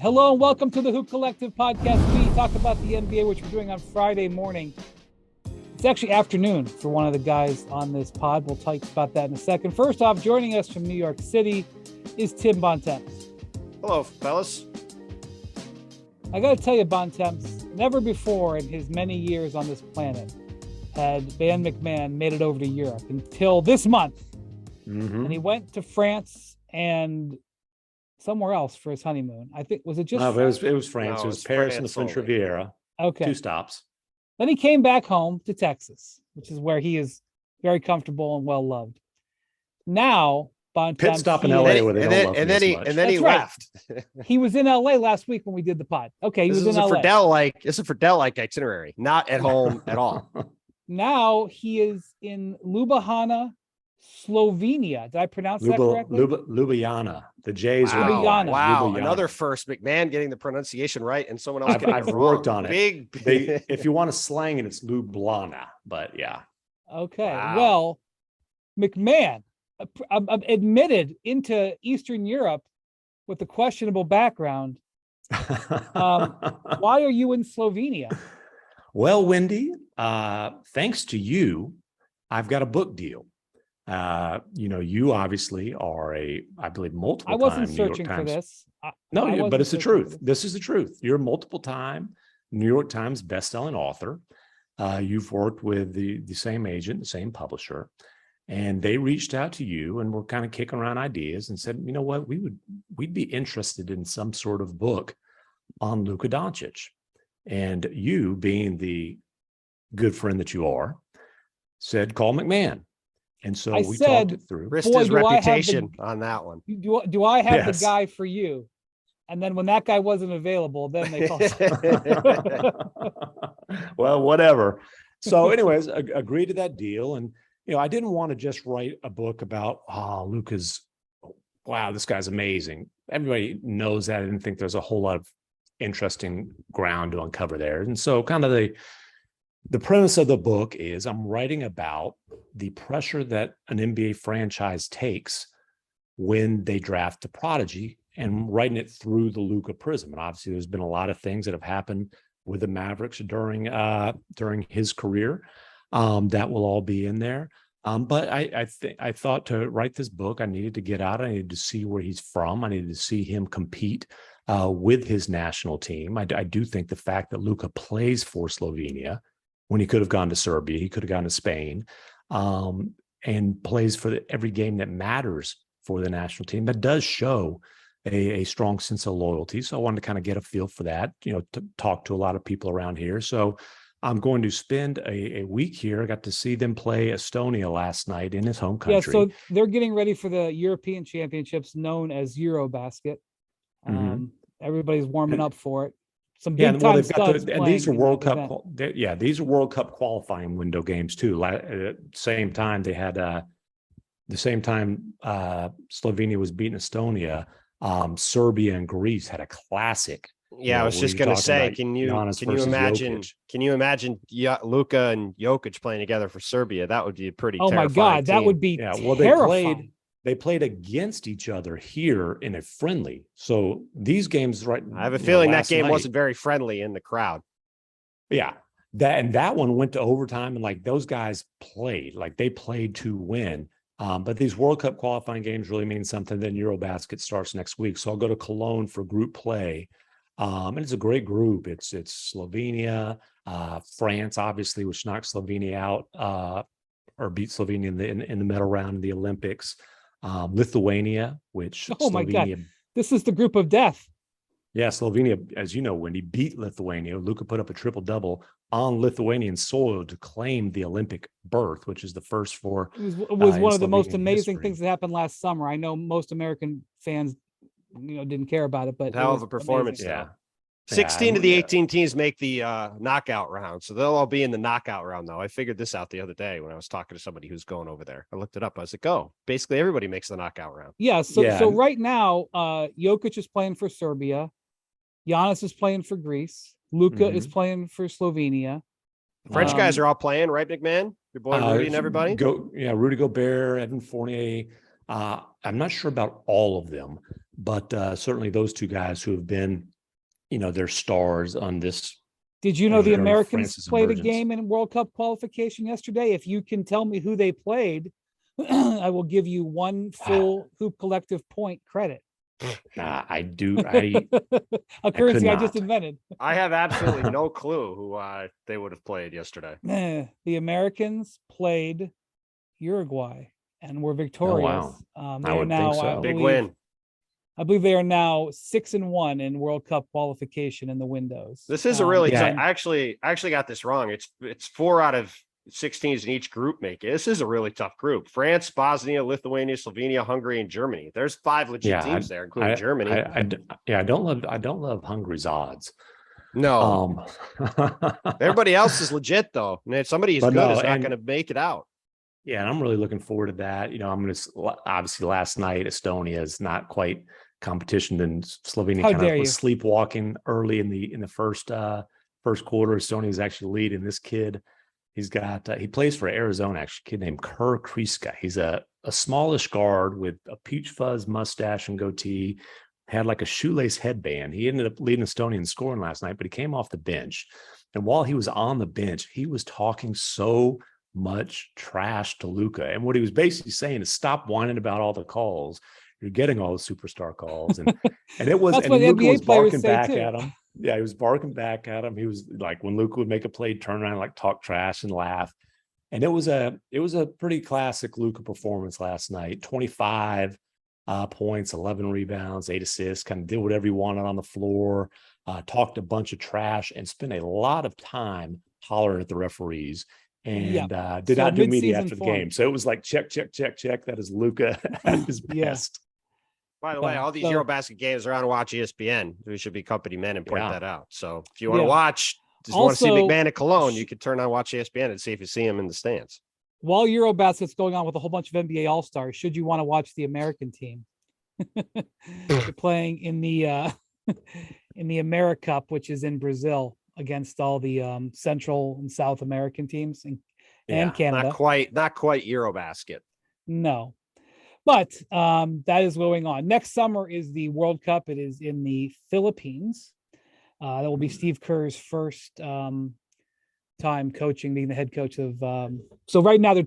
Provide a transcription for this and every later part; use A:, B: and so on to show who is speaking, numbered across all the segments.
A: Hello and welcome to the Hoop Collective podcast. We talk about the NBA, which we're doing on Friday morning. It's actually afternoon for one of the guys on this pod. We'll talk about that in a second. First off, joining us from New York City is Tim Bontemps.
B: Hello, fellas.
A: I got to tell you, Bontemps, never before in his many years on this planet had Van McMahon made it over to Europe until this month.
C: Mm-hmm.
A: And he went to France and somewhere else for his honeymoon. I think, was it just?
C: No, it was France.
B: No,
C: it was
B: it's
C: Paris
B: France
C: and the French
B: only.
C: Riviera.
A: Okay.
C: 2 stops.
A: Then he came back home to Texas, which is where he is very comfortable and well loved. Now, Bontemps,
C: Pit stop in LA where they don't love
B: and
C: me
B: then
C: as
B: he
C: much.
B: and then he
A: That's right.
B: left.
A: he was in LA last week when we did the pod. Okay, he
B: This
A: was
B: is
A: in
B: a
A: LA.
B: Friedel-like itinerary, not at home at all.
A: Now he is in Ljubljana, Slovenia. Did I pronounce that correctly?
C: Ljubljana. The J's
B: Wow,
C: are
A: Ljubljana.
B: wow.
C: Ljubljana.
B: Another first. McMahon getting the pronunciation right, and someone else getting
C: I've
B: it wrong.
C: worked on it. If you want to slang it, it's Ljubljana, but yeah.
A: Okay.
B: Wow.
A: Well, McMahon admitted into Eastern Europe with a questionable background. Why are you in Slovenia?
C: Well, Wendy, thanks to you, I've got a book deal. You obviously are I believe multiple.
A: I wasn't
C: time New York
A: searching for
C: Times.
A: this.
C: But it's the truth. This is the truth. You're a multiple time New York Times bestselling author. You've worked with the same agent, the same publisher, and they reached out to you and were kind of kicking around ideas and said, you know what, we'd be interested in some sort of book on Luka Doncic. And you, being the good friend that you are, said, call McMahon. And so we talked it through.
B: Risked his reputation on that one.
A: Do I have
C: Yes.
A: the guy for you? And then when that guy wasn't available, then they called.
C: Well, whatever. So anyways, agreed to that deal. And, I didn't want to just write a book about, Luka's, wow, this guy's amazing. Everybody knows that. I didn't think there's a whole lot of interesting ground to uncover there. And so kind of the premise of the book is I'm writing about the pressure that an NBA franchise takes when they draft a prodigy and writing it through the Luka prism. And obviously there's been a lot of things that have happened with the Mavericks during his career that will all be in there. But I thought to write this book, I needed to get out. I needed to see where he's from. I needed to see him compete with his national team. I do think the fact that Luka plays for Slovenia when he could have gone to Serbia, he could have gone to Spain, and plays for every game that matters for the national team. That does show a strong sense of loyalty. So I wanted to kind of get a feel for that, to talk to a lot of people around here. So I'm going to spend a week here. I got to see them play Estonia last night in his home country.
A: Yeah, so they're getting ready for the European Championships known as Eurobasket. Everybody's warming up for it. Some big time studs
C: and these are World Cup.
A: Event.
C: These are World Cup qualifying window games too. Same time they had Slovenia was beating Estonia. Serbia and Greece had a classic.
B: Yeah, I was just going to say, can you imagine Luka and Jokic playing together for Serbia? That would be a pretty terrifying
A: my God,
B: team.
A: that would be terrifying.
C: They played against each other here in a friendly. So these games, right?
B: I have a feeling that game wasn't very friendly in the crowd.
C: Yeah, that one went to overtime, and those guys played they played to win. But these World Cup qualifying games really mean something. Then Eurobasket starts next week, so I'll go to Cologne for group play. And it's a great group. It's Slovenia, France, obviously, which knocked Slovenia out or beat Slovenia in the medal round in the Olympics. Lithuania, which
A: my God, this is the group of death.
C: Yeah, Slovenia, as you know, Wendy, beat Lithuania. Luka put up a triple-double on Lithuanian soil to claim the Olympic berth, which is the first for.
A: It was one of the most amazing
C: history.
A: things that happened last summer. I know most American fans, didn't care about it, but
B: hell of a performance.
A: Amazing.
B: Yeah. 16 of the 18 teams make the knockout round. So they'll all be in the knockout round, though. I figured this out the other day when I was talking to somebody who's going over there. I looked it up. I was like, oh, basically everybody makes the knockout round.
A: Yeah. So right now, Jokic is playing for Serbia. Giannis is playing for Greece. Luka is playing for Slovenia.
B: French guys are all playing, right, McMahon? Your boy Rudy and everybody?
C: Rudy Gobert, Evan Fournier. I'm not sure about all of them, but certainly those two guys who have been, they're stars on this.
A: Did you know the
C: during
A: Americans
C: France's
A: played
C: emergence.
A: a game in World Cup qualification yesterday? If you can tell me who they played, I will give you one full Hoop Collective point credit.
C: I do.
A: A currency I just
C: not.
A: invented.
B: I have absolutely no clue who they would have played yesterday.
A: The Americans played Uruguay and were victorious. They
C: I
A: are
C: would
A: now,
C: think so.
B: Big win.
A: I believe they are now 6-1 in World Cup qualification in the windows.
B: This is a really
C: yeah.
B: I actually got this wrong. It's 4 out of 6 teams in each group make it. This is a really tough group. France, Bosnia, Lithuania, Slovenia, Hungary, and Germany. There's 5 legit teams there, including Germany.
C: I don't love Hungary's odds.
B: No. Everybody else is legit though. And somebody as good is not going to make it out.
C: Yeah, and I'm really looking forward to that. I'm going to obviously last night Estonia is not quite competition, then Slovenia kind of was sleepwalking early in the first quarter. Estonia is actually leading. This kid, he's got he plays for Arizona, actually, a kid named Kerr Kriska. He's a smallish guard with a peach fuzz mustache and goatee, had like a shoelace headband. He ended up leading Estonia in scoring last night, but he came off the bench. And while he was on the bench, he was talking so much trash to Luka. And what he was basically saying is stop whining about all the calls. You're getting all the superstar calls. And it was, and Luka was barking back at him. Yeah, he was barking back at him. He was like, when Luka would make a play, turn around and like talk trash and laugh. And it was a pretty classic Luka performance last night. 25 points, 11 rebounds, 8 assists, kind of did whatever he wanted on the floor, talked a bunch of trash and spent a lot of time hollering at the referees. And did not do media after the game. So it was like, check. That is Luka at his best.
B: By the way, all these Eurobasket games are on Watch ESPN. We should be company men and point that out. So if you want to watch, want to see McMahon at Cologne, you could turn on Watch ESPN and see if you see him in the stands.
A: While Eurobasket's going on with a whole bunch of NBA All-Stars, should you want to watch the American team? They're playing in the AmeriCup, which is in Brazil, against all the Central and South American teams and Canada.
B: Not quite Eurobasket.
A: No. But that is going on. Next summer is the World Cup. It is in the Philippines. That will be Steve Kerr's first time coaching, being the head coach of. So right now, the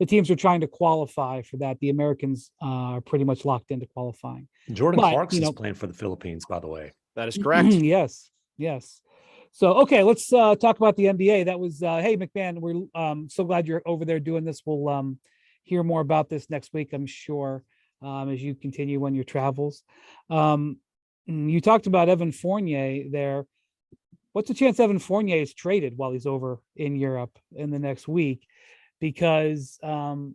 A: teams are trying to qualify for that. The Americans are pretty much locked into qualifying.
C: Jordan Clarkson is playing for the Philippines, by the way.
B: That is correct.
A: Yes. So, okay, let's talk about the NBA. That was, hey, McMahon, we're so glad you're over there doing this. We'll hear more about this next week, I'm sure, as you continue on your travels. You talked about Evan Fournier there. What's the chance Evan Fournier is traded while he's over in Europe in the next week? Because the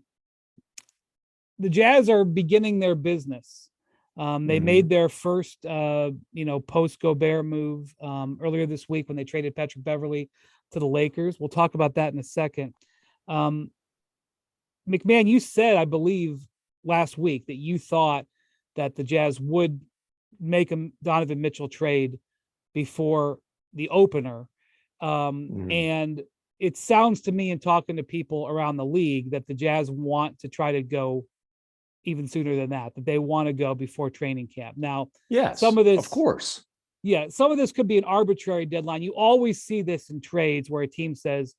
A: Jazz are beginning their business. They made their first, post-Gobert move earlier this week when they traded Patrick Beverley to the Lakers. We'll talk about that in a second. McMahon, you said, I believe, last week that you thought that the Jazz would make a Donovan Mitchell trade before the opener. And it sounds to me, in talking to people around the league, that the Jazz want to try to go even sooner than that they want to go before training camp. Now, some of this,
C: of course.
A: Some of this could be an arbitrary deadline. You always see this in trades where a team says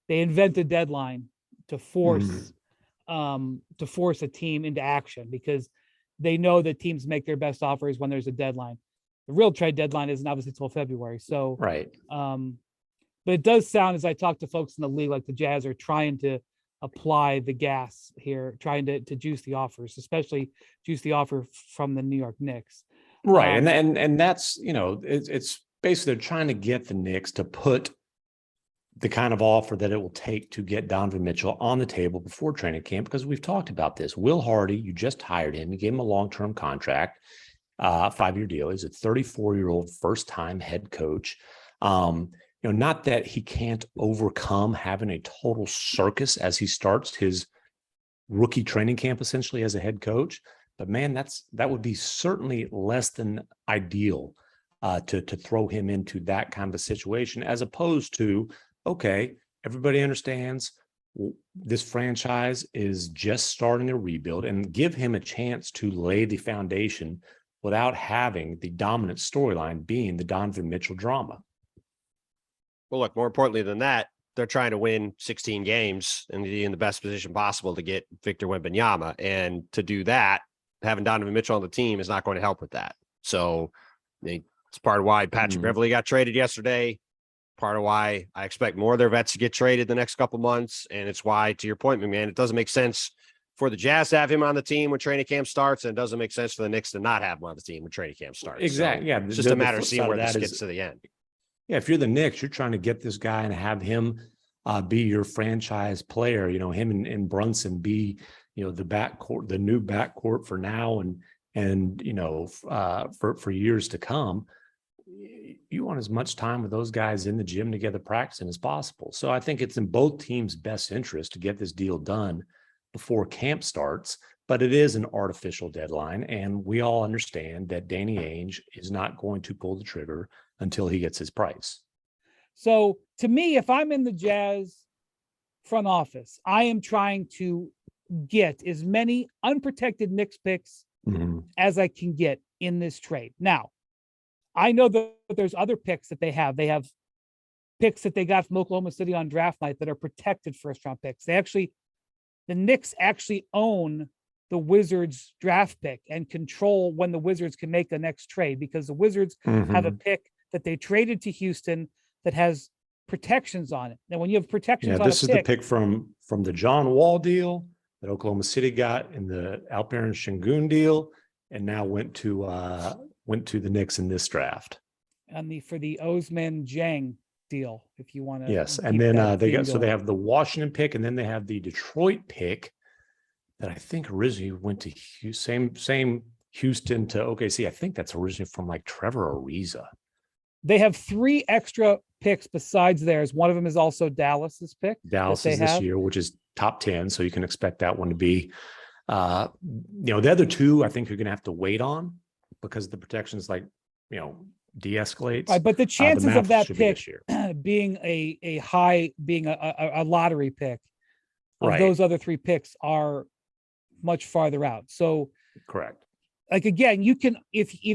A: they invent a deadline to force a team into action because they know that teams make their best offers when there's a deadline. The real trade deadline isn't obviously until February. So,
C: right.
A: But it does sound, as I talk to folks in the league, like the Jazz are trying to apply the gas here, trying to juice the offers, especially juice the offer from the New York Knicks.
C: Right. And that's, it's basically they're trying to get the Knicks to put the kind of offer that it will take to get Donovan Mitchell on the table before training camp, because we've talked about this. Will Hardy, you just hired him. You gave him a long-term contract, 5-year deal. He's a 34-year-old first-time head coach. Not that he can't overcome having a total circus as he starts his rookie training camp, essentially, as a head coach. But man, that would be certainly less than ideal to throw him into that kind of a situation, as opposed to, okay, everybody understands this franchise is just starting a rebuild, and give him a chance to lay the foundation without having the dominant storyline being the Donovan Mitchell drama.
B: Well, look, more importantly than that, they're trying to win 16 games and be in the best position possible to get Victor Wembanyama. And to do that, having Donovan Mitchell on the team is not going to help with that. So it's part of why Patrick Beverley got traded yesterday. Part of why I expect more of their vets to get traded the next couple months. And it's why, to your point, man, it doesn't make sense for the Jazz to have him on the team when training camp starts, and it doesn't make sense for the Knicks to not have him on the team when training camp starts.
C: Exactly.
B: So
C: yeah.
B: It's just a matter of seeing where this gets to the end.
C: Yeah. If you're the Knicks, you're trying to get this guy and have him be your franchise player, him and Brunson be, the backcourt, the new backcourt for now and for years to come. You want as much time with those guys in the gym together practicing as possible. So I think it's in both teams' best interest to get this deal done before camp starts, but it is an artificial deadline. And we all understand that Danny Ainge is not going to pull the trigger until he gets his price.
A: So to me, if I'm in the Jazz front office, I am trying to get as many unprotected Knicks picks as I can get in this trade. Now, I know that there's other picks that they have. They have picks that they got from Oklahoma City on draft night that are protected first-round picks. The Knicks actually own the Wizards draft pick and control when the Wizards can make the next trade, because the Wizards have a pick that they traded to Houston that has protections on it. And when you have protections on
C: this is the pick from the John Wall deal that Oklahoma City got in the Alperen Şengün deal, and now went to the Knicks in this draft.
A: And for the Osman Jang deal, if you want to.
C: Yes, and then they have the Washington pick, and then they have the Detroit pick that I think originally went to same Houston to OKC. I think that's originally from like Trevor Ariza.
A: They have 3 extra picks besides theirs. One of them is also Dallas's pick.
C: Dallas is this year, which is top 10, so you can expect that one to be. The other 2, I think you're going to have to wait on because the protections de-escalates.
A: Right, but the chances of that pick being a lottery pick of those other 3 picks are much farther out. So
C: correct.
A: Like, again, you can,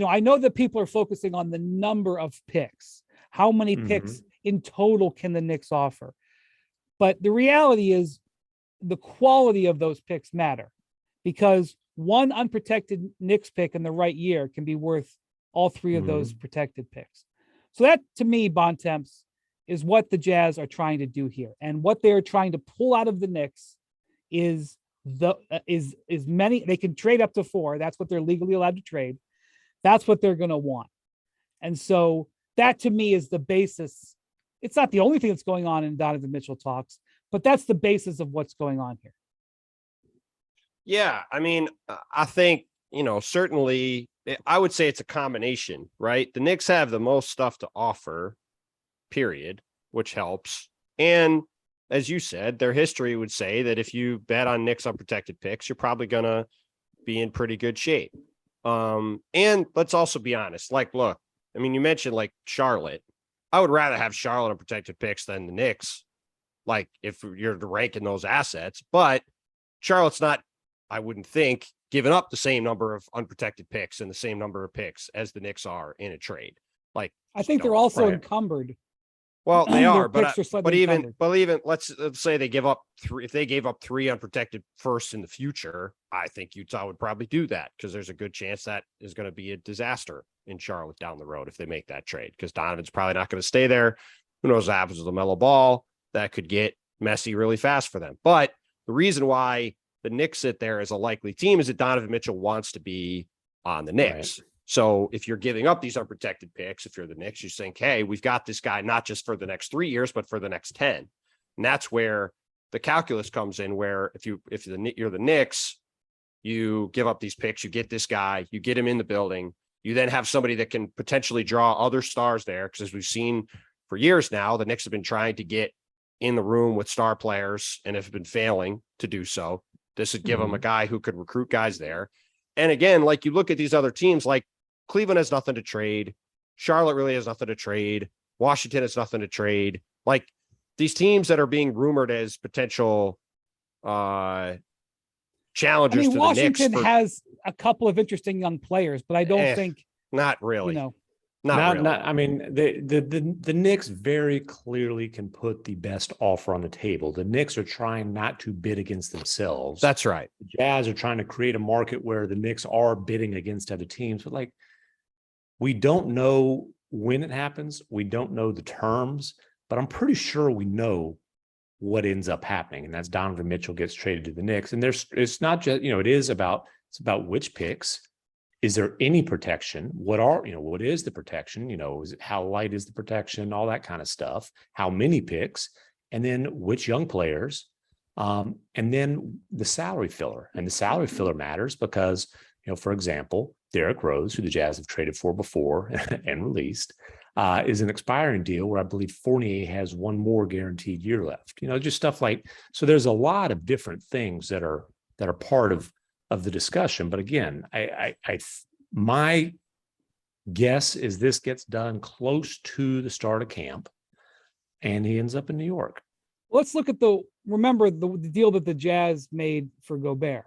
A: I know that people are focusing on the number of picks. How many picks in total can the Knicks offer? But the reality is the quality of those picks matter, because one unprotected Knicks pick in the right year can be worth all 3 of those protected picks. So that, to me, Bontemps, is what the Jazz are trying to do here. And what they're trying to pull out of the Knicks is many. They can trade up to 4. That's what they're legally allowed to trade. That's what they're going to want. And so that, to me, is the basis. It's not the only thing that's going on in Donovan Mitchell talks, but that's the basis of what's going on here.
B: Yeah, I mean, I think, certainly I would say it's a combination, right? The Knicks have the most stuff to offer, period, which helps. And as you said, their history would say that if you bet on Knicks unprotected picks, you're probably going to be in pretty good shape. And let's also be honest, look, I mean, you mentioned Charlotte. I would rather have Charlotte unprotected picks than the Knicks, if you're ranking those assets. But Charlotte's not, I wouldn't think, giving up the same number of unprotected picks and the same number of picks as the Knicks are in a trade.
A: I think they're also encumbered.
B: Well, they are, but even
A: encumbered.
B: let's say they give up 3. If they gave up 3 unprotected firsts in the future, I think Utah would probably do that, because there's a good chance that is going to be a disaster in Charlotte down the road if they make that trade, because Donovan's probably not going to stay there. Who knows what happens with LaMelo Ball? That could get messy really fast for them. But the reason why the Knicks sit there as a likely team is that Donovan Mitchell wants to be on the Knicks. Right. So if you're giving up these unprotected picks, if you're the Knicks, you think, hey, we've got this guy not just for the next 3 years, but for the next 10. And that's where the calculus comes in, where if you're the Knicks, you give up these picks, you get this guy, you get him in the building, you then have somebody that can potentially draw other stars there. Because as we've seen for years now, the Knicks have been trying to get in the room with star players and have been failing to do so. This would give them a guy who could recruit guys there. And again, you look at these other teams, Cleveland has nothing to trade. Charlotte really has nothing to trade. Washington has nothing to trade. These teams that are being rumored as potential challengers to the Knicks.
A: Washington has a couple of interesting young players, but I don't think
B: not really.
C: Not really. I mean, the Knicks very clearly can put the best offer on the table. The Knicks are trying not to bid against themselves.
B: That's right.
C: The Jazz are trying to create a market where the Knicks are bidding against other teams, but like, we don't know when it happens. We don't know the terms, but I'm pretty sure we know what ends up happening, and that's Donovan Mitchell gets traded to the Knicks. And it's not just, it's about which picks. Is there any protection? What is the protection? How light is the protection? All that kind of stuff. How many picks? And then which young players? And then the salary filler. And the salary filler matters because, for example, Derrick Rose, who the Jazz have traded for before and released, is an expiring deal where I believe Fournier has one more guaranteed year left. Just stuff like, so there's a lot of different things that are part of the discussion. But again, my guess is this gets done close to the start of camp and he ends up in New York.
A: Let's look at remember the deal that the Jazz made for Gobert.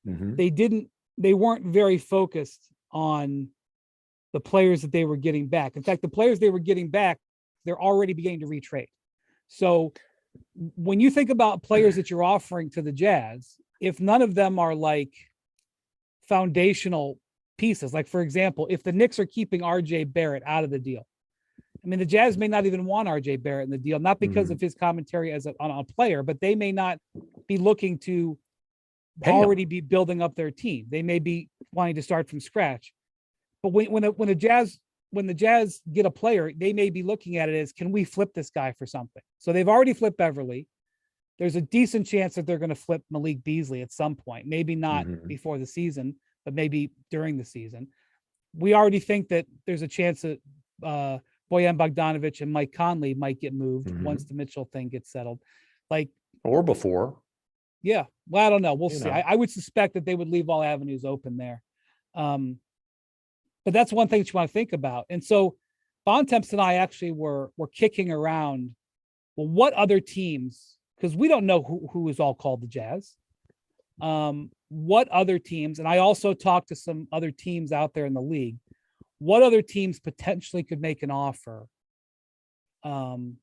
C: Mm-hmm.
A: They weren't very focused on the players that they were getting back. In fact, the players they were getting back, they're already beginning to retrade. So when you think about players that you're offering to the Jazz, if none of them are like foundational pieces, like for example, if the Knicks are keeping RJ Barrett out of the deal, I mean, the Jazz may not even want RJ Barrett in the deal, not because of his commentary on a player, but they may not be looking to already be building up their team. They may be wanting to start from scratch. But when the Jazz get a player, they may be looking at it as, can we flip this guy for something? So they've already flipped Beverley. There's a decent chance that they're going to flip Malik Beasley at some point. Maybe not before the season, but maybe during the season. We already think that there's a chance that Bojan Bogdanovic and Mike Conley might get moved once the Mitchell thing gets settled.
C: Or before.
A: Yeah. Well, I don't know. We'll see. I would suspect that they would leave all avenues open there. But that's one thing that you want to think about. And so Bontemps and I actually were kicking around, well, what other teams, because we don't know who is all called the Jazz. What other teams, and I also talked to some other teams out there in the league, what other teams potentially could make an offer to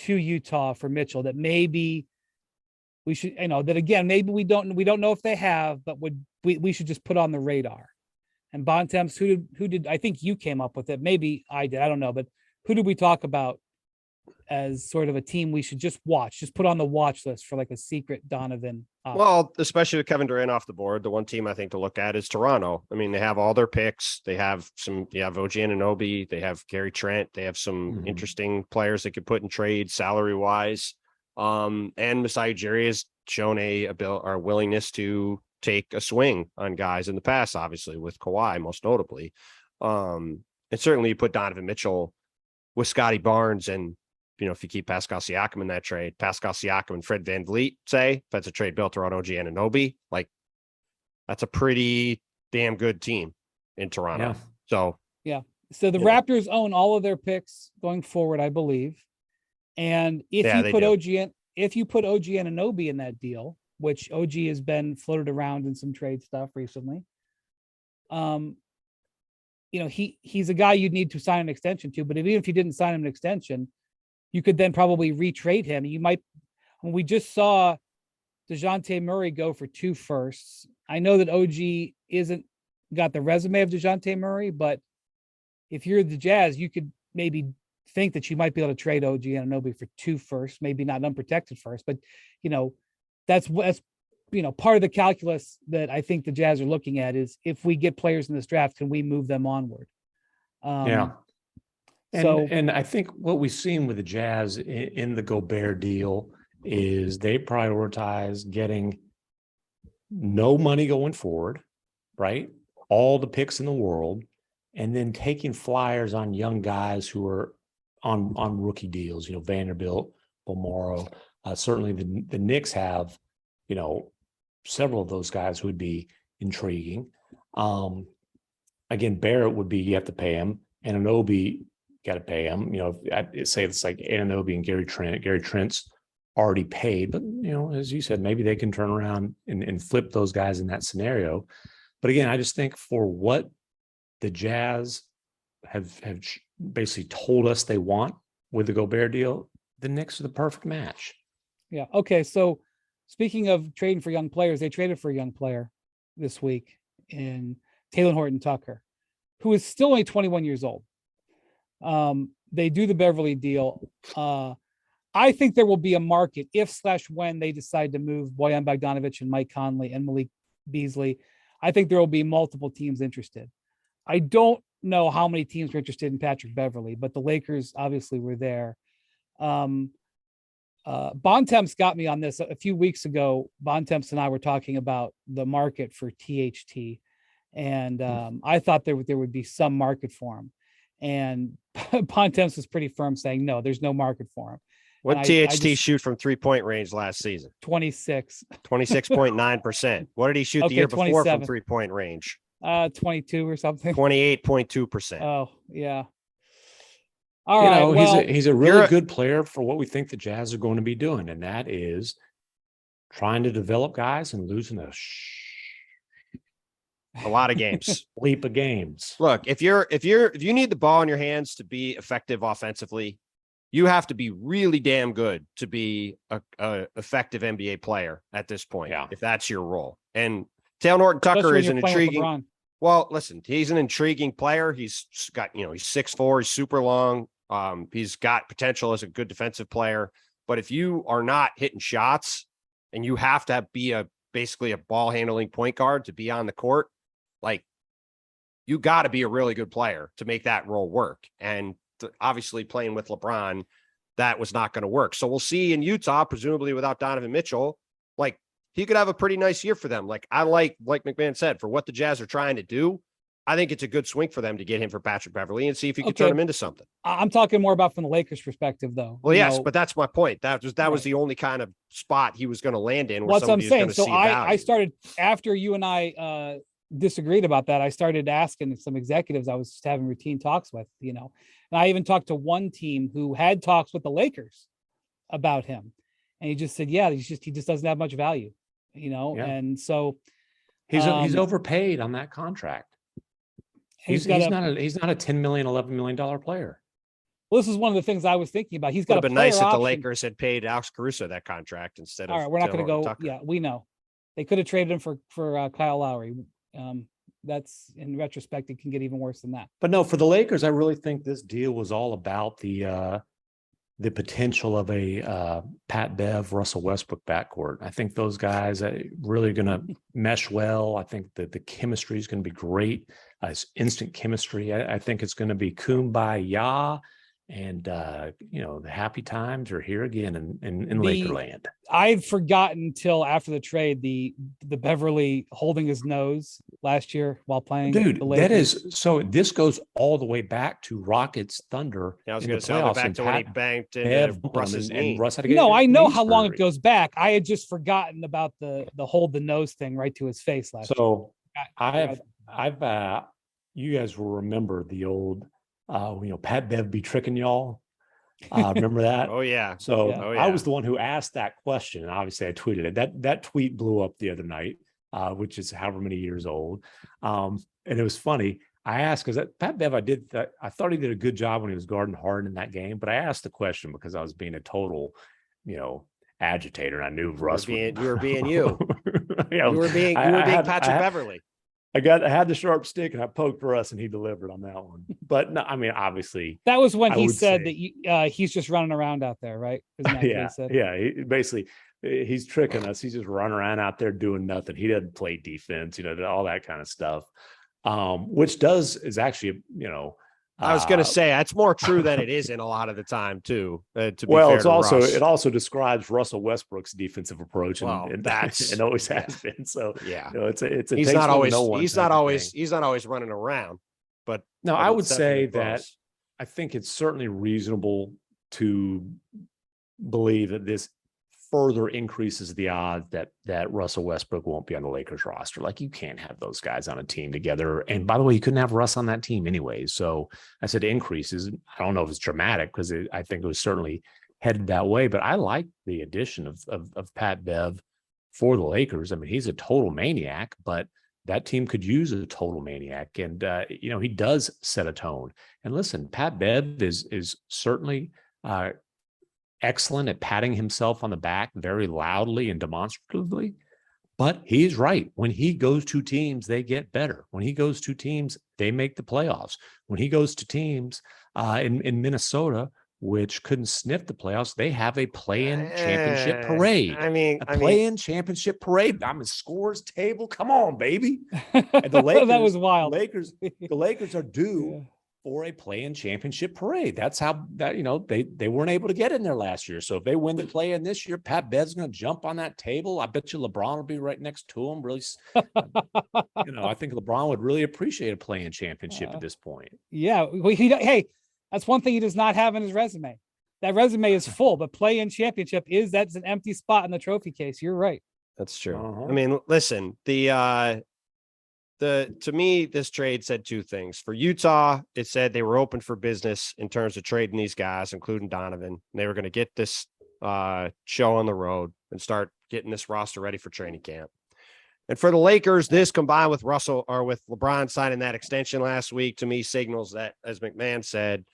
A: Utah for Mitchell that maybe we should, that again, maybe we don't know if they have, but we should just put on the radar. And Bontemps, who did I think you came up with it? Maybe I did. I don't know, but who did we talk about as sort of a team we should just put on the watch list for like a secret Donovan?
B: Well, especially with Kevin Durant off the board, the one team I think to look at is Toronto. I mean, they have all their picks. They have OG Anunoby. They have Gary Trent. They have some interesting players they could put in trade salary wise. And Masai Ujiri has shown a willingness to take a swing on guys in the past, obviously with Kawhi, most notably. And certainly you put Donovan Mitchell with Scotty Barnes and, if you keep Pascal Siakam in that trade, Pascal Siakam and Fred VanVleet, say, if that's a trade built around OG Anunoby, like that's a pretty damn good team in Toronto.
C: Yeah.
B: So,
A: yeah. So the Raptors own all of their picks going forward, I believe. And if you put OG Anunoby in that deal, which OG has been floated around in some trade stuff recently, he's a guy you'd need to sign an extension to. But even if you didn't sign him an extension, you could then probably retrade him. We just saw DeJounte Murray go for 2 firsts. I know that OG isn't got the resume of DeJounte Murray, but if you're the Jazz, you could maybe think that you might be able to trade OG Anunoby for 2 firsts, maybe not an unprotected first, but that's part of the calculus that I think the Jazz are looking at is if we get players in this draft, can we move them onward?
C: And I think what we've seen with the Jazz in the Gobert deal is they prioritize getting no money going forward, right? All the picks in the world, and then taking flyers on young guys who are on rookie deals, Vanderbilt, Bomaro. Certainly the Knicks have, several of those guys who would be intriguing. Again, Barrett would be, you have to pay him, and Anunoby, got to pay him. I'd say it's like Anunoby and Gary Trent. Gary Trent's already paid. But, as you said, maybe they can turn around and flip those guys in that scenario. But again, I just think for what the Jazz have basically told us they want with the Gobert deal, the Knicks are the perfect match.
A: Yeah. Okay. So speaking of trading for young players, they traded for a young player this week in Taylor Horton Tucker, who is still only 21 years old. They do the Beverley deal. I think there will be a market if/when they decide to move Bojan Bogdanovic and Mike Conley and Malik Beasley. I think there will be multiple teams interested. I don't know how many teams were interested in Patrick Beverley, but the Lakers obviously were there. Bontemps got me on this a few weeks ago. Bontemps and I were talking about the market for THT, and I thought there would be some market for him. And Bontemps was pretty firm, saying no, there's no market for him.
B: What THT shoot from 3-point range last season? 26.9%. What did he shoot the year before
A: 27.
B: from 3-point range?
A: 22 or something.
B: 28.2%.
A: Oh, yeah. All right.
C: He's a really good player for what we think the Jazz are going to be doing, and that is trying to develop guys and losing a
B: lot of games.
C: Leap of games.
B: Look, if you need the ball in your hands to be effective offensively, you have to be really damn good to be a effective NBA player at this point.
C: Yeah.
B: If that's your role. And Taylor Horton Tucker is an intriguing. Well, listen, he's an intriguing player. He's got, he's 6'4", he's super long. He's got potential as a good defensive player. But if you are not hitting shots and you have to be basically a ball handling point guard to be on the court, like, you got to be a really good player to make that role work. And obviously playing with LeBron, that was not going to work. So we'll see in Utah, presumably without Donovan Mitchell, like, he could have a pretty nice year for them. Like McMahon said, for what the Jazz are trying to do, I think it's a good swing for them to get him for Patrick Beverley and see if he could turn him into something.
A: I'm talking more about from the Lakers' perspective, though.
B: Well, yes, but that's my point. That was the only kind of spot he was going to land in.
A: What's I'm saying. So I started, after you and I disagreed about that, I started asking some executives I was just having routine talks with, and I even talked to one team who had talks with the Lakers about him. And he just said, yeah, he just doesn't have much value, and so
C: he's overpaid on that contract. He's not a $10 million, $11 million player.
A: Well, this is one of the things I was thinking about. He's got
B: been nice if the Lakers had paid Alex Caruso that contract instead of.
A: All right, we're not going to go.
B: Tucker.
A: Yeah, we know they could have traded him for Kyle Lowry. That's, in retrospect, it can get even worse than that.
C: But no, for the Lakers, I really think this deal was all about the potential of a Pat Bev, Russell Westbrook backcourt. I think those guys are really going to mesh well. I think that the chemistry is going to be great. It's instant chemistry. I think it's going to be kumbaya. And, the happy times are here again in Lakerland.
A: I'd forgotten till after the trade, the Beverley holding his nose last year while playing.
C: Dude,
A: the Lakers.
C: that is, so this goes all the way back to Rockets Thunder.
B: Yeah, I was going to say all the way back to when he banked Russ's knee.
C: Russ had to get
A: I know how long it goes back. I had just forgotten about the hold the nose thing right to his face last year.
C: So I've you guys will remember the old Pat Bev be tricking y'all. Remember that?
B: Oh yeah.
C: So I was the one who asked that question, and obviously I tweeted it. That tweet blew up the other night, which is however many years old. And it was funny. I asked because Pat Bev, I thought he did a good job when he was guarding Harden in that game, but I asked the question because I was being a total, agitator, and I knew Russ.
B: You were being you. You were being Patrick Beverley.
C: I had the sharp stick and I poked Russ and he delivered on that one. But no, I mean, obviously
A: that was when he said that he's just running around out there, right? Isn't that what he said?
C: Yeah. He's tricking us. He's just running around out there doing nothing. He doesn't play defense, all that kind of stuff. Which is actually,
B: I was going to say that's more true than it isn't a lot of the time too. It
C: also describes Russell Westbrook's defensive approach, and it always has been. So
B: yeah,
C: he's not
B: always running around. But
C: no, I would say that I think it's certainly reasonable to believe that this further increases the odds that Russell Westbrook won't be on the Lakers roster. Like, you can't have those guys on a team together. And by the way, you couldn't have Russ on that team anyway. So I said increases. I don't know if it's dramatic because I think it was certainly headed that way. But I like the addition of Pat Bev for the Lakers. I mean, he's a total maniac, but that team could use a total maniac. And, he does set a tone. And listen, Pat Bev is certainly excellent at patting himself on the back very loudly and demonstratively. But he's right. When he goes to teams, they get better. When he goes to teams, they make the playoffs. When he goes to teams in Minnesota, which couldn't sniff the playoffs, they have a play-in championship parade. Play-in championship parade. I'm a scores table. Come on, baby. And the Lakers,
A: that was wild.
C: The Lakers are due for a play-in championship parade. That's how they weren't able to get in there last year. So if they win the play-in this year, Pat Bev's going to jump on that table. I bet you LeBron will be right next to him. Really, I think LeBron would really appreciate a play-in championship at this point.
A: Yeah. Well, hey, that's one thing he does not have in his resume. That resume is full, but play-in championship that's an empty spot in the trophy case. You're right.
B: That's true. I mean, listen, to me, this trade said two things. For Utah, it said they were open for business in terms of trading these guys, including Donovan. And they were going to get this show on the road and start getting this roster ready for training camp. And for the Lakers, this combined with with LeBron signing that extension last week, to me signals that, as McMahon said,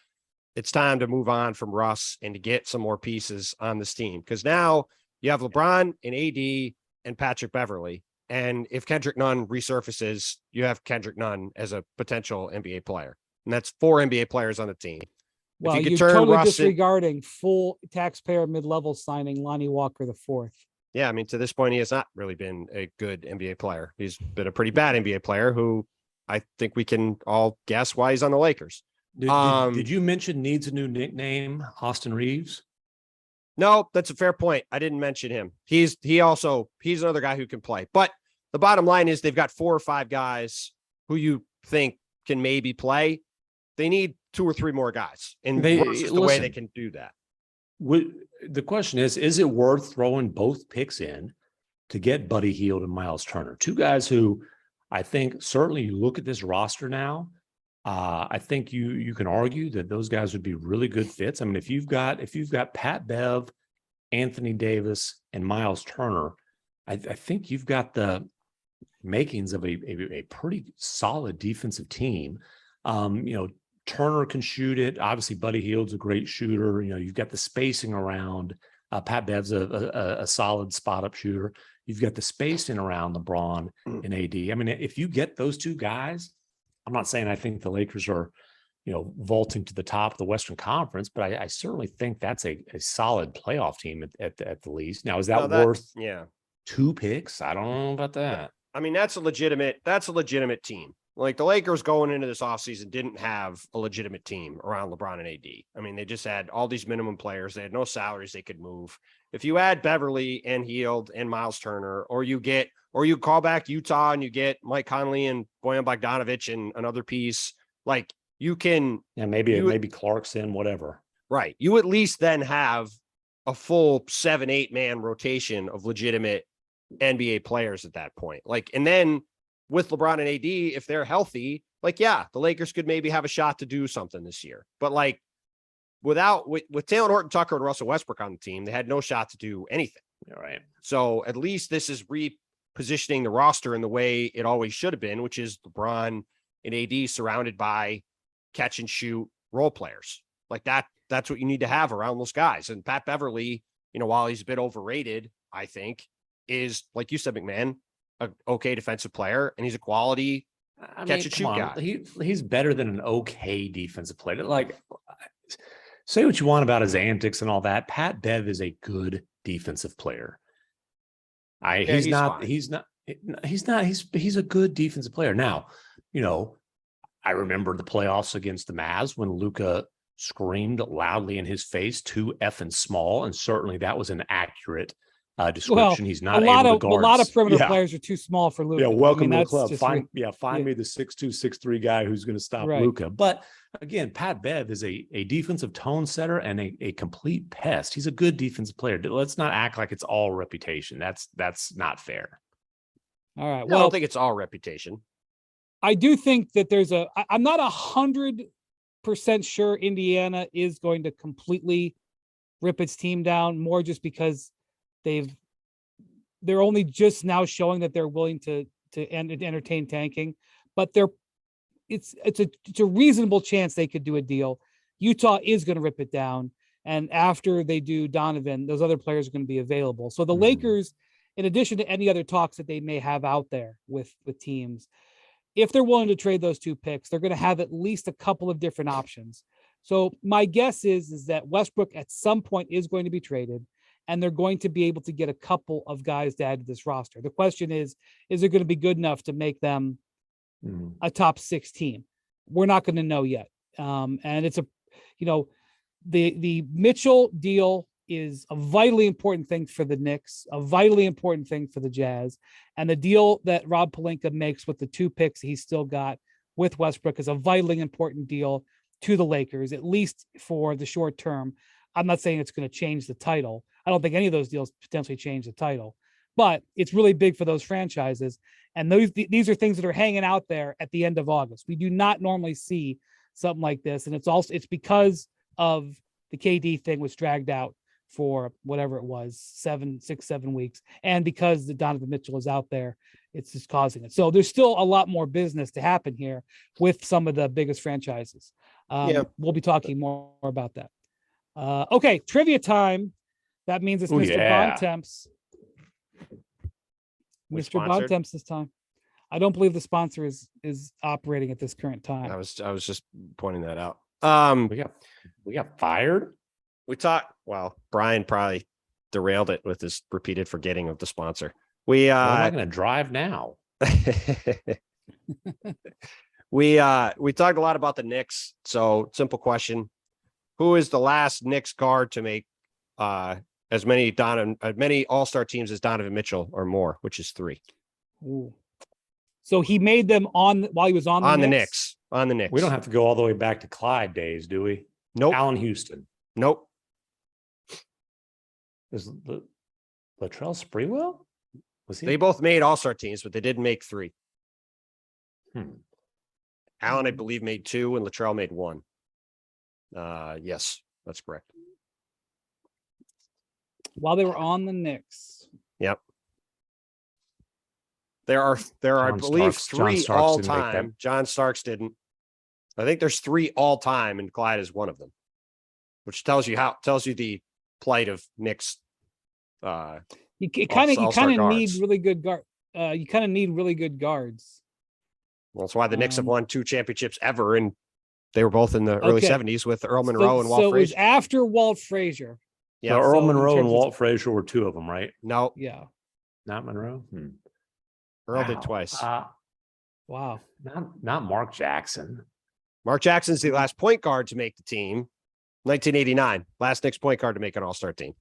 B: it's time to move on from Russ and to get some more pieces on this team. Because now you have LeBron and AD and Patrick Beverley. And if Kendrick Nunn resurfaces, you have Kendrick Nunn as a potential NBA player. And that's 4 NBA players on the team.
A: Well, you're totally disregarding full taxpayer mid-level signing Lonnie Walker IV.
B: Yeah, I mean, to this point, he has not really been a good NBA player. He's been a pretty bad NBA player who I think we can all guess why he's on the Lakers.
C: Did you mention needs a new nickname, Austin Reeves?
B: No, that's a fair point. I didn't mention him. He's another guy who can play. But the bottom line is they've got 4 or 5 guys who you think can maybe play. They need 2 or 3 more guys. And the way they can do that.
C: The question is it worth throwing both picks in to get Buddy Hield and Miles Turner? 2 guys who I think certainly you look at this roster now. I think you can argue that those guys would be really good fits. I mean, if you've got Pat Bev, Anthony Davis, and Miles Turner, I think you've got the makings of a pretty solid defensive team. Turner can shoot it. Obviously, Buddy Hield's a great shooter. You've got the spacing around. Pat Bev's a solid spot-up shooter. You've got the spacing around LeBron and AD. I mean, if you get those 2 guys, I'm not saying I think the Lakers are, vaulting to the top of the Western Conference, but I certainly think that's a solid playoff team at the least. Now, is that worth 2 picks? I don't know about that.
B: I mean, that's a legitimate team. Like the Lakers going into this offseason didn't have a legitimate team around LeBron and AD. I mean, they just had all these minimum players. They had no salaries they could move. If you add Beverly and Hield and Miles Turner, or you call back Utah and you get Mike Conley and Bojan Bogdanovic and another piece, like you can.
C: Yeah, maybe Clarkson, whatever.
B: Right. You at least then have a full 7-8 man rotation of legitimate NBA players at that point. Like, and then with LeBron and AD, if they're healthy, like, yeah, the Lakers could maybe have a shot to do something this year. But like with Taylor Horton Tucker and Russell Westbrook on the team, they had no shot to do anything.
C: All right.
B: So at least this is repositioning the roster in the way it always should have been, which is LeBron and AD surrounded by catch and shoot role players. Like that's what you need to have around those guys. And Pat Beverley, while he's a bit overrated, I think is, like you said, McMahon, an okay defensive player, and he's a quality catch and shoot guy.
C: He's better than an okay defensive player. Like, say what you want about his antics and all that. Pat Bev is a good defensive player. He's a good defensive player. Now, I remember the playoffs against the Mavs when Luka screamed loudly in his face, too effing small, and certainly that was an accurate description.
A: Well,
C: he's not
A: a lot of perimeter players are too small for Luka.
C: Yeah, welcome to the club. Find me the 6'2", 6'3" guy who's going to stop Luka. But again, Pat Bev is a defensive tone setter and a complete pest. He's a good defensive player. Let's not act like it's all reputation. That's not fair.
A: All right.
B: Well, I don't think it's all reputation.
A: I do think that I'm not 100% sure Indiana is going to completely rip its team down, more just because they're only just now showing that they're willing to entertain tanking, but it's a reasonable chance they could do a deal. Utah is going to rip it down, and after they do Donovan, those other players are going to be available. So the Lakers, in addition to any other talks that they may have out there with teams, if they're willing to trade those 2 picks, they're going to have at least a couple of different options. So my guess is that Westbrook at some point is going to be traded, and they're going to be able to get a couple of guys to add to this roster. The question is it going to be good enough to make them a top 6 team? We're not going to know yet. And it's the Mitchell deal is a vitally important thing for the Knicks, a vitally important thing for the Jazz. And the deal that Rob Pelinka makes with the 2 picks he's still got with Westbrook is a vitally important deal to the Lakers, at least for the short term. I'm not saying it's going to change the title. I don't think any of those deals potentially change the title, but it's really big for those franchises. And these are things that are hanging out there at the end of August. We do not normally see something like this. And it's because of the KD thing was dragged out for whatever it was, 7 weeks. And because the Donovan Mitchell is out there, it's just causing it. So there's still a lot more business to happen here with some of the biggest franchises. We'll be talking more about that. Okay, trivia time. That means it's Mr. Bontemps. Mr. Bontemps this time. I don't believe the sponsor is operating at this current time.
B: I was just pointing that out.
C: We got fired.
B: Well, Brian probably derailed it with his repeated forgetting of the sponsor.
C: Where am I going to drive now?
B: We talked a lot about the Knicks. So simple question. Who is the last Knicks guard to make as many All-Star teams as Donovan Mitchell or more, which is 3?
A: Ooh. So he made them while he was on the Knicks?
B: On the Knicks.
C: We don't have to go all the way back to Clyde days, do we?
B: Nope.
C: Allen Houston.
B: Nope.
C: Is Latrell Sprewell? Was he?
B: They both made All-Star teams, but they didn't make 3. Allen, I believe, made 2, and Latrell made 1. Yes, that's correct.
A: While they were on the Knicks.
B: Yep. There are, I believe, 3 all-time. John Starks didn't. I think there's 3 all-time, and Clyde is one of them, which tells you the plight of Knicks.
A: You kind of need really good guard. You kind of need really good guards.
B: Well, that's why the Knicks have won 2 championships ever, and they were both in the early 70s with Earl Monroe and Walt Frazier. So it was
A: after Walt Frazier.
C: Yeah, so Earl Monroe and Walt Frazier were 2 of them, right?
B: No.
A: Yeah.
C: Not Monroe?
B: Earl did twice.
A: Wow.
C: Not Mark Jackson.
B: Mark Jackson's the last point guard to make the team. 1989. Last Knicks point guard to make an All-Star team.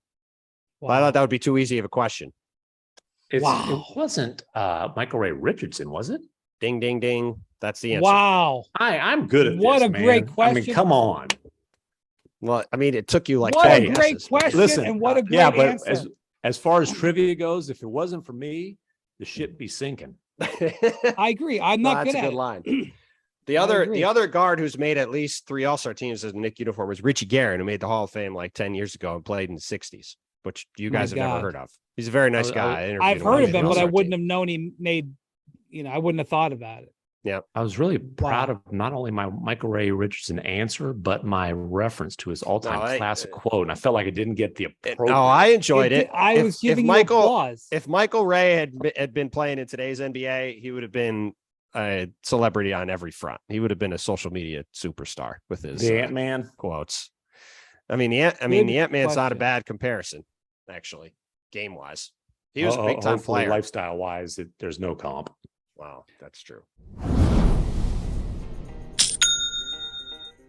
B: Wow. Well, I thought that would be too easy of a question.
C: It wasn't Michael Ray Richardson, was it?
B: Ding, ding, ding. That's the answer.
A: Wow.
C: I'm good at this,
A: What a great question.
C: I mean, come on.
B: Well, I mean, it took you like
A: what a great question. Listen, and what a great answer.
C: As far as trivia goes, if it wasn't for me, the ship be sinking.
A: I agree. I'm not good at it. That's a good
B: line. The other guard who's made at least 3 All-Star teams as a Knick uniform was Richie Guerin, who made the Hall of Fame like 10 years ago and played in the 60s, which you guys have never heard of. He's a very nice guy.
A: I've heard of him, but I wouldn't have known he made, I wouldn't have thought about it.
B: Yeah.
C: I was really proud of not only my Michael Ray Richardson answer, but my reference to his all-time classic quote. And I felt like I didn't get the appropriate.
B: No, I enjoyed it.
A: I was giving you applause.
B: If Michael Ray had been playing in today's NBA, he would have been a celebrity on every front. He would have been a social media superstar with his
C: Ant-Man
B: quotes. I mean, the Ant-Man's not a bad comparison, actually, game-wise. He was a big-time player.
C: Lifestyle-wise, there's no comp.
B: Wow, that's true.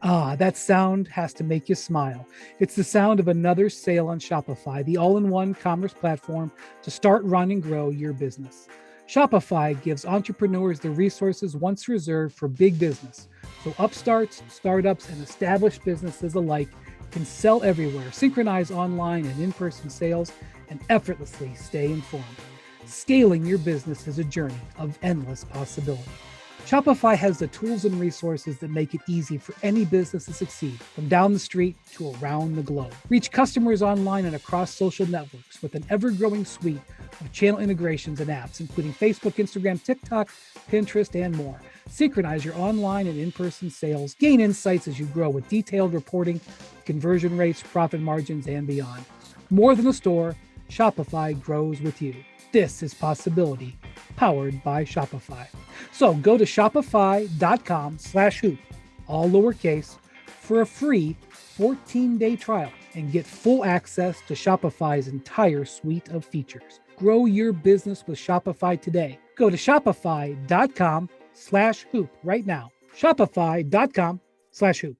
A: That sound has to make you smile. It's the sound of another sale on Shopify, the all-in-one commerce platform to start, run, and grow your business. Shopify gives entrepreneurs the resources once reserved for big business, so upstarts, startups, and established businesses alike can sell everywhere, synchronize online and in-person sales, and effortlessly stay informed. Scaling your business is a journey of endless possibility. Shopify has the tools and resources that make it easy for any business to succeed, from down the street to around the globe. Reach customers online and across social networks with an ever-growing suite of channel integrations and apps, including Facebook, Instagram, TikTok, Pinterest, and more. Synchronize your online and in-person sales. Gain insights as you grow with detailed reporting, conversion rates, profit margins, and beyond. More than a store, Shopify grows with you. This is Possibility, powered by Shopify. So go to shopify.com/hoop, all lowercase, for a free 14-day trial and get full access to Shopify's entire suite of features. Grow your business with Shopify today. Go to shopify.com/hoop right now. Shopify.com/hoop.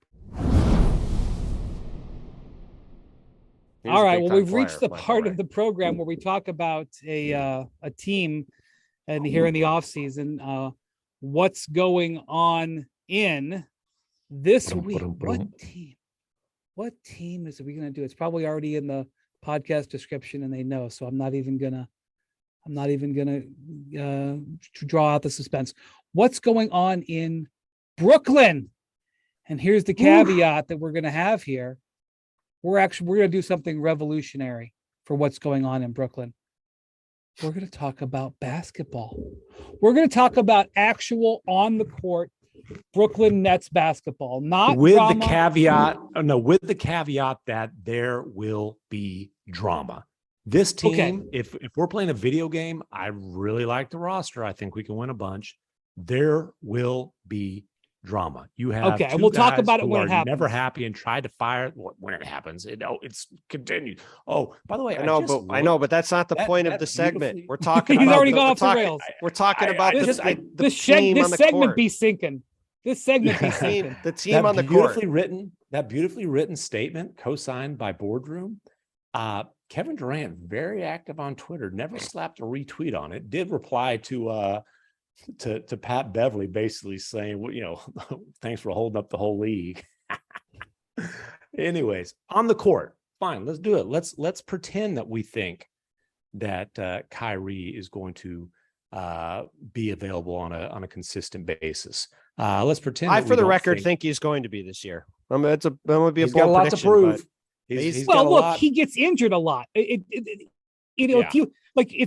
A: All right. Well, we've reached the part of the program where we talk about a team and here in the offseason, what's going on in this week. What team is we going to do? It's probably already in the podcast description and they know. So I'm not even gonna draw out the suspense. What's going on in Brooklyn? And here's the caveat that we're going to have here. We're going to do something revolutionary for what's going on in Brooklyn. We're going to talk about basketball. We're going to talk about actual on the court Brooklyn Nets basketball, not
C: with
A: drama.
C: with the caveat that there will be drama. This team, if we're playing a video game, I really like the roster. I think we can win a bunch. There will be drama. You have
A: and we'll talk about it when it happens.
C: Never happy and tried to fire when it happens. It's continued. Oh, by the way,
B: I know, but that's not the point of the segment. We're talking.
A: He's
B: about
A: already gone off the rails.
B: We're talking about
A: this
B: team on the
A: segment
B: court.
A: be sinking. This segment be sinking.
B: The team on the court.
C: That beautifully written statement, co-signed by Boardroom. Kevin Durant, very active on Twitter, never slapped a retweet on it. Did reply to Pat Beverley, basically saying, well, thanks for holding up the whole league. Anyways, on the court, fine, let's do it. Let's pretend that we think that Kyrie is going to be available on a consistent basis. Let's pretend.
B: I, for the record, think he's going to be this year. That would be a bold prediction.
C: Got a lot to prove.
A: He gets injured a lot. It's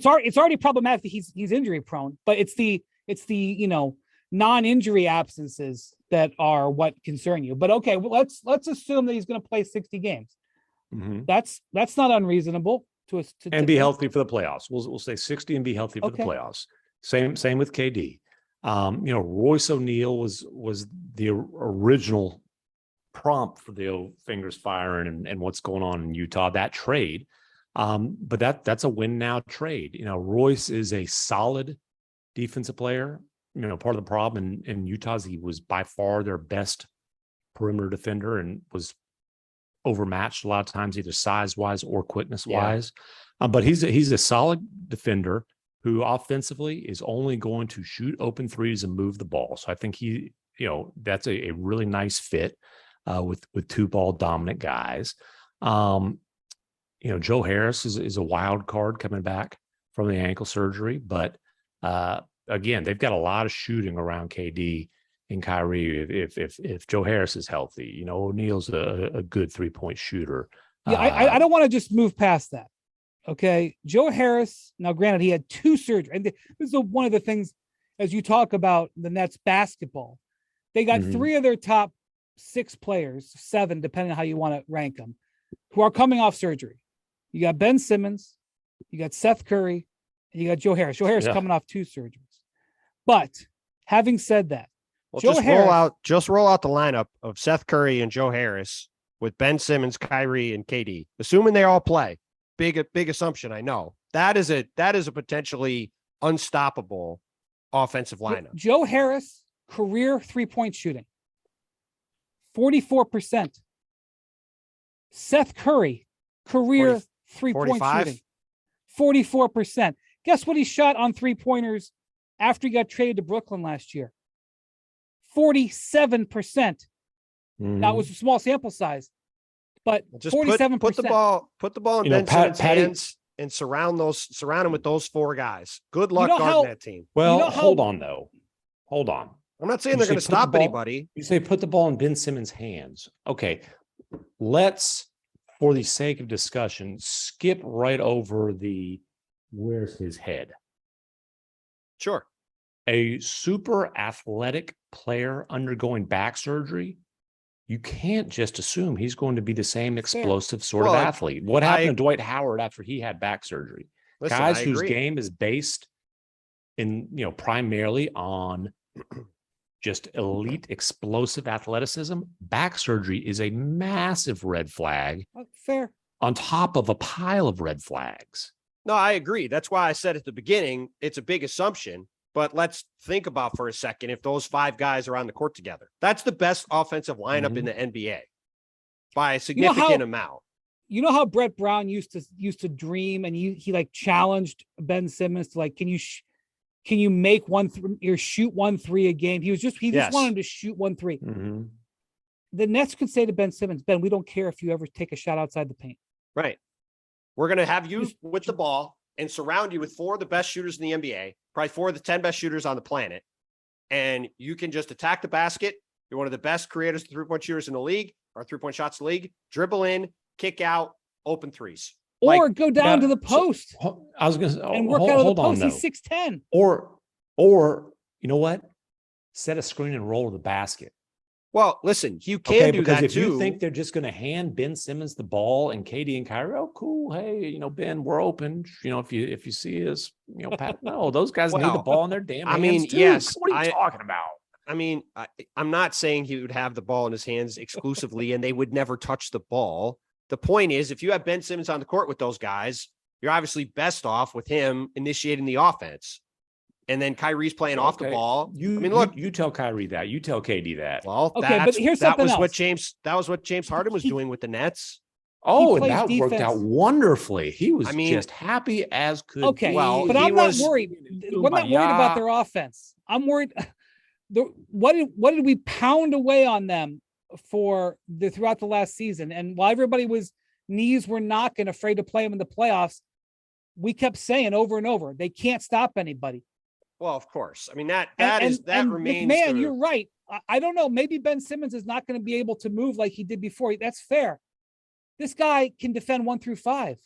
A: already problematic that he's injury prone, but it's the non-injury absences that are what concern you. But okay, well, let's assume that he's going to play 60 games.
C: Mm-hmm.
A: That's not unreasonable to
C: be healthy for the playoffs. We'll say 60 and be healthy for the playoffs. Same with KD. Royce O'Neal was the original prompt for the old fingers firing and what's going on in Utah, that trade. But that's a win now trade. Royce is a solid defensive player. Part of the problem in Utah is he was by far their best perimeter defender and was overmatched a lot of times, either size-wise or quickness-wise. But he's a solid defender who offensively is only going to shoot open threes and move the ball. So I think that's a really nice fit with two ball dominant guys. Joe Harris is a wild card coming back from the ankle surgery, but again, they've got a lot of shooting around KD and Kyrie. If Joe Harris is healthy, O'Neal's a good 3-point shooter.
A: Yeah, I don't want to just move past that. Okay, Joe Harris. Now, granted, he had 2 surgeries, and this is one of the things as you talk about the Nets basketball. They got 3 of their top 6 players, 7, depending on how you want to rank them, who are coming off surgery. You got Ben Simmons, you got Seth Curry, and you got Joe Harris. Joe Harris coming off 2 surgeries. But having said that,
B: just roll out the lineup of Seth Curry and Joe Harris with Ben Simmons, Kyrie, and KD, assuming they all play. Big assumption, I know. That is a potentially unstoppable offensive lineup.
A: Joe Harris, career 3-point shooting, 44%. Seth Curry, career 3-point shooting, 44%. Guess what he shot on 3-pointers after he got traded to Brooklyn last year? 47%. That was a small sample size, but just 47%.
B: Put the ball in Ben Simmons' hands and surround him with those 4 guys. Good luck guarding that team.
C: Well, hold on.
B: I'm not saying they're going to stop anybody.
C: You say put the ball in Ben Simmons' hands. Okay, let's, for the sake of discussion, skip right over where's his head.
B: Sure.
C: A super athletic player undergoing back surgery, you can't just assume he's going to be the same explosive sort of athlete. What happened to Dwight Howard after he had back surgery?
B: Listen,
C: Guys whose game is based in, primarily on just elite explosive athleticism, back surgery is a massive red flag.
A: Fair.
C: On top of a pile of red flags.
B: No, I agree. That's why I said at the beginning, it's a big assumption. But let's think about for a second if those 5 guys are on the court together. That's the best offensive lineup in the NBA by a significant amount.
A: You know how Brett Brown used to dream, and he like challenged Ben Simmons to like, can you make or shoot 1 3 a game? He just wanted him to shoot 1 3.
C: Mm-hmm.
A: The Nets could say to Ben Simmons, Ben, we don't care if you ever take a shot outside the paint.
B: Right. We're going to have you with the ball and surround you with 4 of the best shooters in the NBA, probably 4 of the 10 best shooters on the planet. And you can just attack the basket. You're one of the best creators of 3-point shooters in the league, or 3-point shots in the league. Dribble in, kick out, open threes.
A: Or go down to the post.
C: So, I was going to say,
A: and work out of the post. He's 6'10".
C: Or you know what? Set a screen and roll to the basket.
B: Well, listen, you can do that too.
C: If you think they're just going to hand Ben Simmons the ball and KD and Kyrie, oh, cool. Hey, Ben, we're open. If you see us, Pat, no, those guys need the ball in their damn hands too.
B: Yes.
C: What are you talking about?
B: I mean, I'm not saying he would have the ball in his hands exclusively and they would never touch the ball. The point is, if you have Ben Simmons on the court with those guys, you're obviously best off with him initiating the offense. And then Kyrie's playing off the ball.
C: You tell Kyrie that. You tell KD that.
B: Well,
A: but here's something else.
B: That was what James Harden was doing with the Nets.
C: Oh, and that worked out wonderfly. He was just happy as could
A: be.
C: Well,
A: but I'm not worried. I'm not worried about their offense. I'm worried. What did we pound away on them throughout the last season? And while everybody knees were knocking, afraid to play them in the playoffs, we kept saying over and over, they can't stop anybody.
B: Well, of course. I mean, that remains.
A: Man, you're right. I don't know. Maybe Ben Simmons is not going to be able to move like he did before. That's fair. This guy can defend 1 through 5.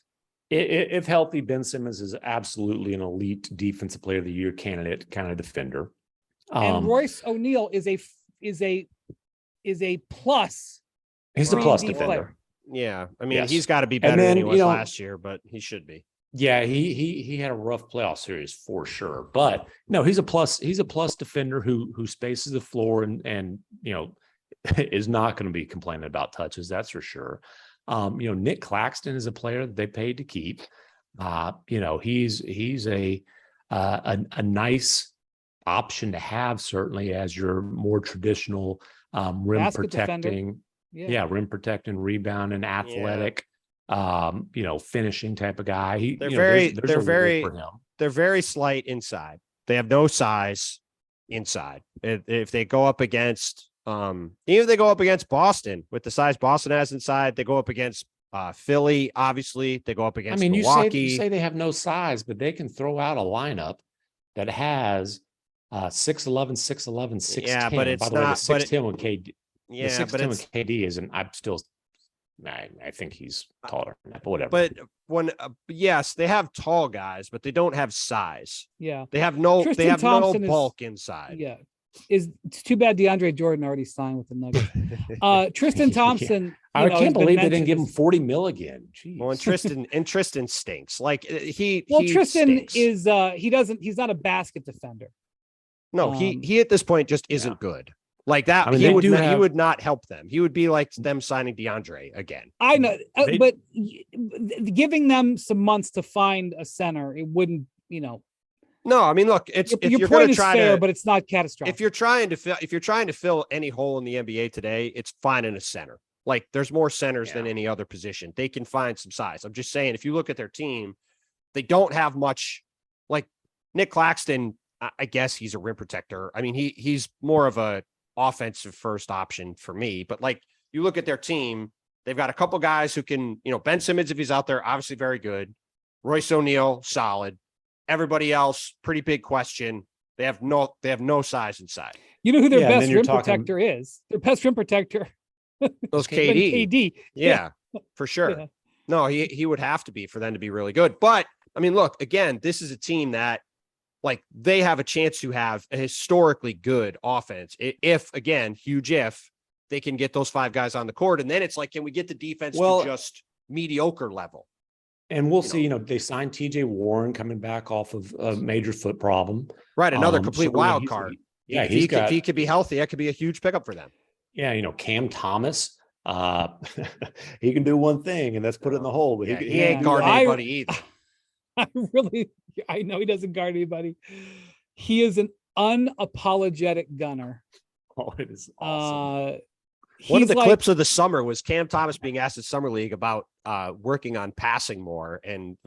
C: If healthy, Ben Simmons is absolutely an elite defensive player of the year candidate, kind of defender.
A: And Royce O'Neal is a plus.
C: He's a plus defender.
B: Player. Yeah, I mean, he's got to be better than he was last year, but he should be.
C: Yeah, he had a rough playoff series for sure, but no, he's a plus defender who spaces the floor and is not going to be complaining about touches. That's for sure. Nick Claxton is a player that they paid to keep. He's a nice option to have, certainly, as your more traditional rim protecting, rim protecting, rebounding, athletic. Finishing type of guy.
B: They're very slight inside. They have no size inside. If they go up against, even if they go up against Boston with the size Boston has inside, they go up against Philly. Obviously, they go up against Milwaukee.
C: You say they have no size, but they can throw out a lineup that has 6'11", 6'11", 6'10".
B: Yeah, but it's
C: by the way, the 6'10" with KD.
B: Yeah,
C: the 6'10" with KD isn't. I think he's taller than that, but whatever.
B: But yes, they have tall guys, but they don't have size.
A: Yeah,
B: they have no bulk inside.
A: Yeah, it's too bad DeAndre Jordan already signed with the Nuggets. Tristan Thompson.
C: I can't believe they didn't give him $40 million again. Jeez.
B: Well, and Tristan stinks. Like
A: Tristan
B: stinks.
A: He's not a basket defender.
B: No, he at this point just isn't good. Like that, he would not help them. He would be like them signing DeAndre again.
A: I know, but giving them some months to find a center, it wouldn't, No,
B: I mean, look, it's
A: your point is fair, but it's not catastrophic.
B: If you're trying to fill any hole in the NBA today, it's finding a center. Like there's more centers than any other position. They can find some size. I'm just saying, if you look at their team, they don't have much. Like Nick Claxton, I guess he's a rim protector. I mean, he's more of a offensive first option for me, but like you look at their team, they've got a couple guys who can, Ben Simmons, if he's out there, obviously very good. Royce O'Neal, solid. Everybody else, pretty big question. They have no size inside.
A: You know who their
C: Yeah, and
A: best
C: then you're
A: rim
C: talking-
A: protector is? Their best rim protector.
B: Those
A: been
B: KD.
A: KD.
B: Yeah, for sure.
A: Yeah.
B: No, he would have to be for them to be really good. But I mean, look, again, this is a team that like they have a chance to have a historically good offense. If again, huge if they can get those 5 guys on the court. And then it's like, can we get the defense to just mediocre level?
C: And we'll see, they signed TJ Warren coming back off of a major foot problem.
B: Right. Another complete
C: so,
B: wild card.
C: Yeah,
B: if he could be healthy, that could be a huge pickup for them.
C: Yeah, Cam Thomas, he can do one thing, and that's put it in the hole. But
B: Yeah,
C: he
B: ain't guarding anybody either.
A: I know he doesn't guard anybody. He is an unapologetic gunner.
C: Oh, it is awesome.
B: One of the clips of the summer was Cam Thomas being asked at Summer League about working on passing more. And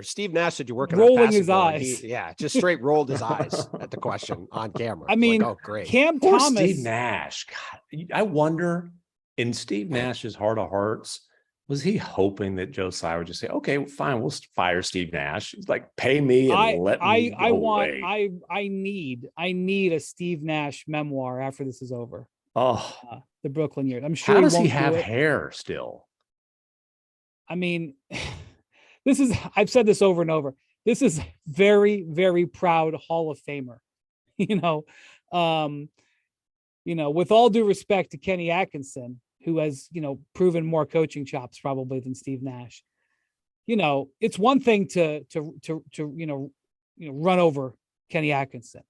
B: Steve Nash said, you're working on
A: rolling
B: passing
A: his
B: more.
A: eyes.
B: Just straight rolled his eyes at the question on camera.
A: I mean,
B: oh, great.
A: Cam
C: Poor
A: Thomas.
C: Steve Nash. God, I wonder, in Steve Nash's heart of hearts, was he hoping that Joe Tsai would just say, okay, fine, we'll fire Steve Nash. He's like, pay me and let me go away.
A: I need a Steve Nash memoir after this is over.
C: Oh,
A: the Brooklyn years. I'm sure.
C: How does he have hair still?
A: I mean, I've said this over and over. This is very, very proud Hall of Famer. With all due respect to Kenny Atkinson, who has, proven more coaching chops probably than Steve Nash. It's one thing to run over Kenny Atkinson.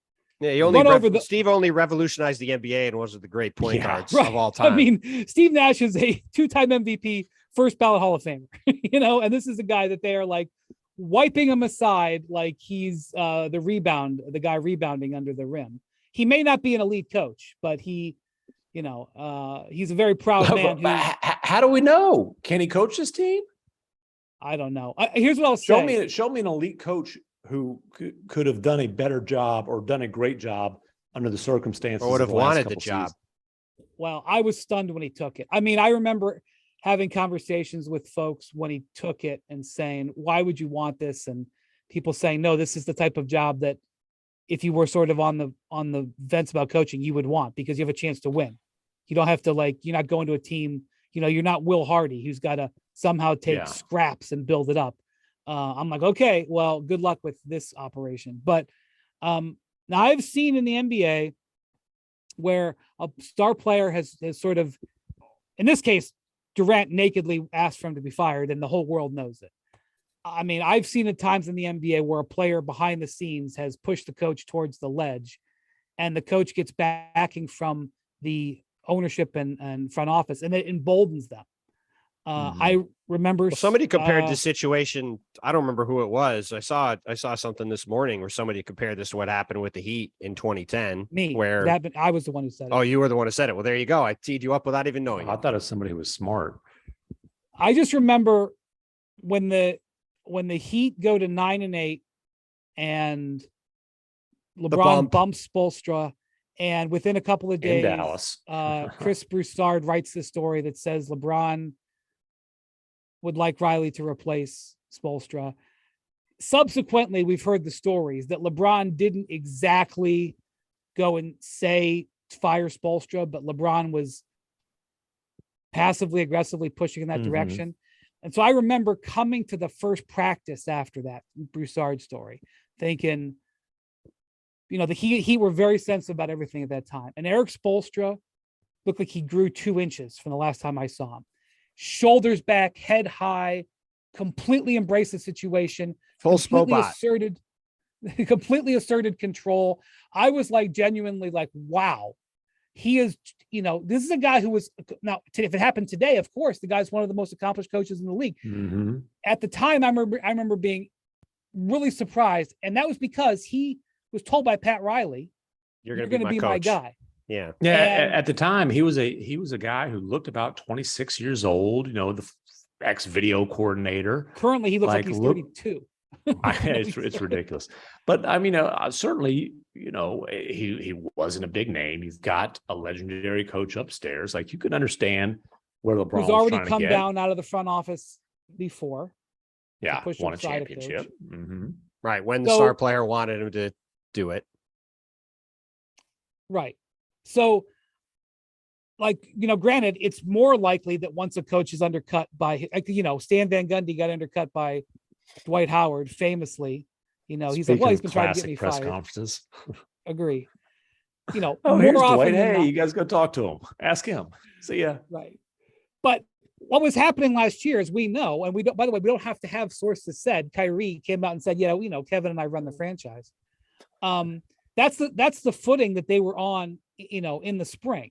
B: Yeah, Steve only revolutionized the NBA and was the great point guards of all time.
A: I mean, Steve Nash is a 2-time MVP, first ballot Hall of Famer, and this is a guy that they are like wiping him aside like he's the guy rebounding under the rim. He may not be an elite coach, but he's a very proud man.
C: How do we know? Can he coach this team?
A: I don't know. Here's what I'll say.
C: Show me an elite coach who could have done a better job or done a great job under the circumstances.
B: Or would have wanted the job.
C: Seasons.
A: Well, I was stunned when he took it. I mean, I remember having conversations with folks when he took it and saying, why would you want this? And people saying, no, this is the type of job that if you were sort of on the fence about coaching, you would want, because you have a chance to win. You don't have to you're not going to a team, you're not Will Hardy, who's got to somehow take scraps and build it up. I'm like, okay, well, good luck with this operation. But now I've seen in the NBA where a star player has sort of, in this case, Durant nakedly asked for him to be fired, and the whole world knows it. I mean, I've seen at times in the NBA where a player behind the scenes has pushed the coach towards the ledge, and the coach gets backing from the ownership and front office, and it emboldens them. I remember
B: somebody compared this situation. I don't remember who it was. I saw something this morning where somebody compared this to what happened with the Heat in 2010.
A: I was the one who said it.
B: Oh, you were the one who said it. Well, there you go. I teed you up without even knowing.
C: I thought it was somebody who was smart.
A: I just remember when the Heat go to 9-8 and LeBron bumps Spoelstra, and within a couple of days,
C: in Dallas,
A: Chris Broussard writes this story that says LeBron would like Riley to replace Spoelstra. Subsequently, we've heard the stories that LeBron didn't exactly go and say fire Spoelstra, but LeBron was passively aggressively pushing in that direction. And so I remember coming to the first practice after that Broussard story, thinking, the Heat were very sensitive about everything at that time. And Eric Spoelstra looked like he grew 2 inches from the last time I saw him. Shoulders back, head high, completely embraced the situation. Completely asserted control. I was genuinely wow. He is, this is a guy who was, now, if it happened today, of course, the guy's one of the most accomplished coaches in the league. At the time, I remember being really surprised. And that was because he was told by Pat Riley, you're going to be my guy.
B: Yeah.
C: Yeah. At the time, he was a guy who looked about 26 years old, the ex-video coordinator.
A: Currently, he looks like he's 32.
C: It's ridiculous. But I mean, certainly, he wasn't a big name. He's got a legendary coach upstairs. You can understand where LeBron
A: who's already come down out of the front office before.
C: Yeah, won a championship.
B: Right, when the star player wanted him to do it.
A: Right. So, like, granted, it's more likely that once a coach is undercut by, Stan Van Gundy got undercut by Dwight Howard famously. He's like, well, he's been trying to get me
C: press
A: fired.
C: conferences.
A: Agree.
C: Oh,
A: more
C: here's
A: often
C: Dwight.
A: than
C: Hey,
A: not,
C: you guys go talk to him. Ask him. See ya.
A: right. But what was happening last year, as we know, and we don't, by the way, we don't have to have sources said. Kyrie came out and said, yeah, Kevin and I run the franchise. That's the footing that they were on, in the spring.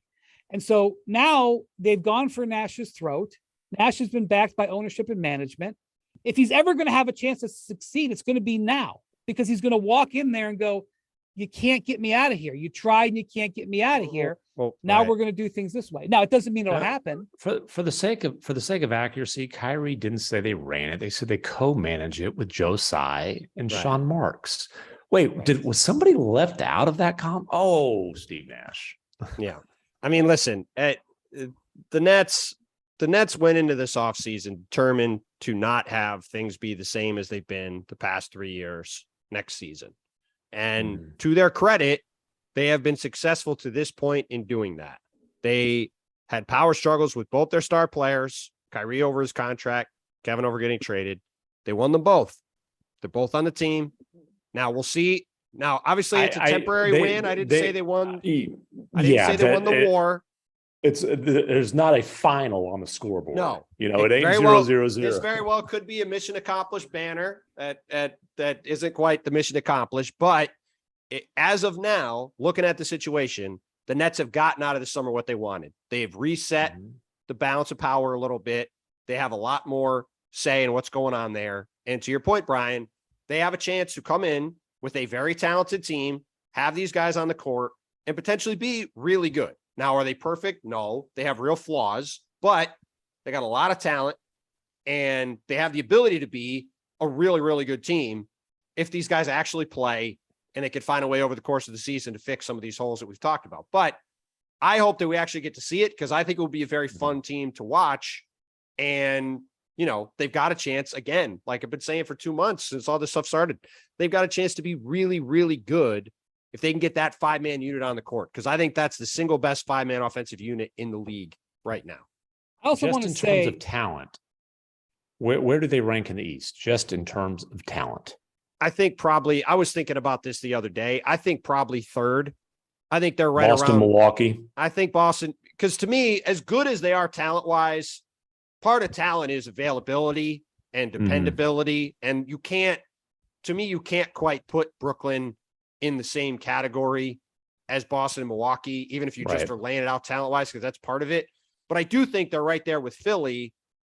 A: And so now they've gone for Nash's throat. Nash has been backed by ownership and management. If he's ever going to have a chance to succeed, it's going to be now, because he's going to walk in there and go, you can't get me out of here. You tried and you can't get me out of here.
B: Well,
A: now
B: right.
A: we're going to do things this way. Now, it doesn't mean it'll happen.
C: For the sake of accuracy, Kyrie didn't say they ran it. They said they co-manage it with Joe Tsai and
B: Right.
C: Sean Marks. Wait, was somebody left out of that comp? Oh, Steve Nash.
B: Yeah. I mean, listen, the Nets went into this offseason determined to not have things be the same as they've been the past 3 years next season. And to their credit, they have been successful to this point in doing that. They had power struggles with both their star players, Kyrie over his contract, Kevin over getting traded. They won them both. They're both on the team. Now we'll see. Now, obviously, it's a temporary win. I didn't say they won. I didn't say they won the war.
C: There's not a final on the scoreboard.
B: No,
C: it ain't 0-0-0.
B: This very well could be a mission accomplished banner that isn't quite the mission accomplished. But as of now, looking at the situation, the Nets have gotten out of the summer what they wanted. They've reset the balance of power a little bit. They have a lot more say in what's going on there. And to your point, Brian, they have a chance to come in with a very talented team, have these guys on the court, and potentially be really good. Now, are they perfect? No, they have real flaws, but they got a lot of talent and they have the ability to be a really, really good team if these guys actually play and they could find a way over the course of the season to fix some of these holes that we've talked about. But I hope that we actually get to see it, because I think it will be a very fun team to watch. And, they've got a chance again, like I've been saying for 2 months since all this stuff started, they've got a chance to be really, really good if they can get that 5-man unit on the court, because I think that's the single best 5-man offensive unit in the league right now.
A: I also want to say,
C: in terms of talent, where do they rank in the East? Just in terms of talent,
B: I think probably, I was thinking about this the other day. I think probably third. I think they're right
C: Boston,
B: around
C: Milwaukee.
B: I think Boston, because to me, as good as they are talent wise, part of talent is availability and dependability. And you can't quite put Brooklyn in the same category as Boston and Milwaukee, even if you just are laying it out talent-wise, because that's part of it. But I do think they're right there with Philly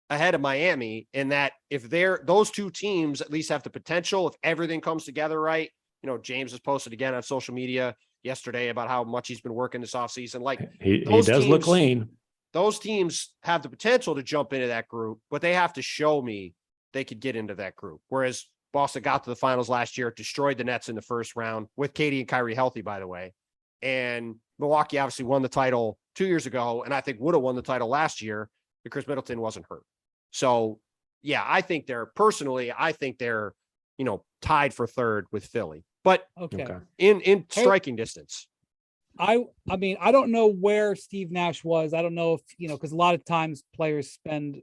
B: ahead of Miami, in that if those two teams at least have the potential, if everything comes together right. James has posted again on social media yesterday about how much he's been working this offseason. Like,
C: he does look clean.
B: Those teams have the potential to jump into that group, but they have to show me they could get into that group. Whereas Boston got to the finals last year, destroyed the Nets in the first round with Katie and Kyrie healthy, by the way. And Milwaukee obviously won the title 2 years ago, and I think would have won the title last year because Middleton wasn't hurt. So, yeah, I think they're tied for third with Philly, but in striking distance.
A: I mean, I don't know where Steve Nash was. I don't know if, because a lot of times players and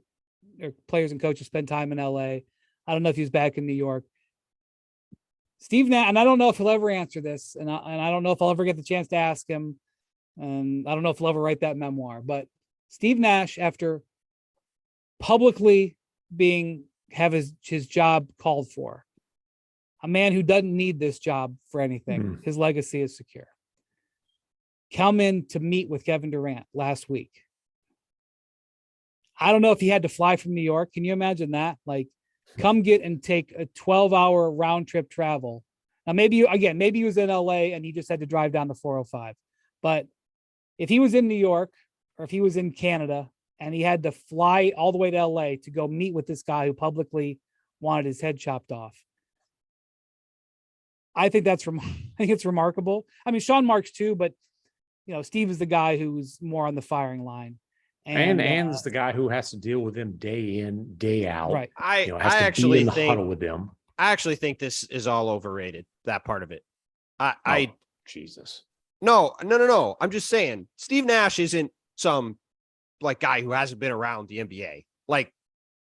A: coaches spend time in LA. I don't know if he's back in New York. Steve Nash, and I don't know if he'll ever answer this, and I don't know if I'll ever get the chance to ask him. I don't know if he'll ever write that memoir, but Steve Nash, after publicly have his job called for, a man who doesn't need this job for anything, his legacy is secure, come in to meet with Kevin Durant last week. I don't know if he had to fly from New York. Can you imagine that? Like, come get and take a 12-hour round trip travel. Now, maybe he was in LA and he just had to drive down the 405. But if he was in New York or if he was in Canada and he had to fly all the way to LA to go meet with this guy who publicly wanted his head chopped off, I think it's remarkable. I mean, Sean Marks too, but Steve is the guy who's more on the firing line. And
C: is the guy who has to deal with them day in, day out.
A: Right.
B: I actually think this is all overrated, that part of it. Jesus. No. I'm just saying Steve Nash isn't some like guy who hasn't been around the NBA. Like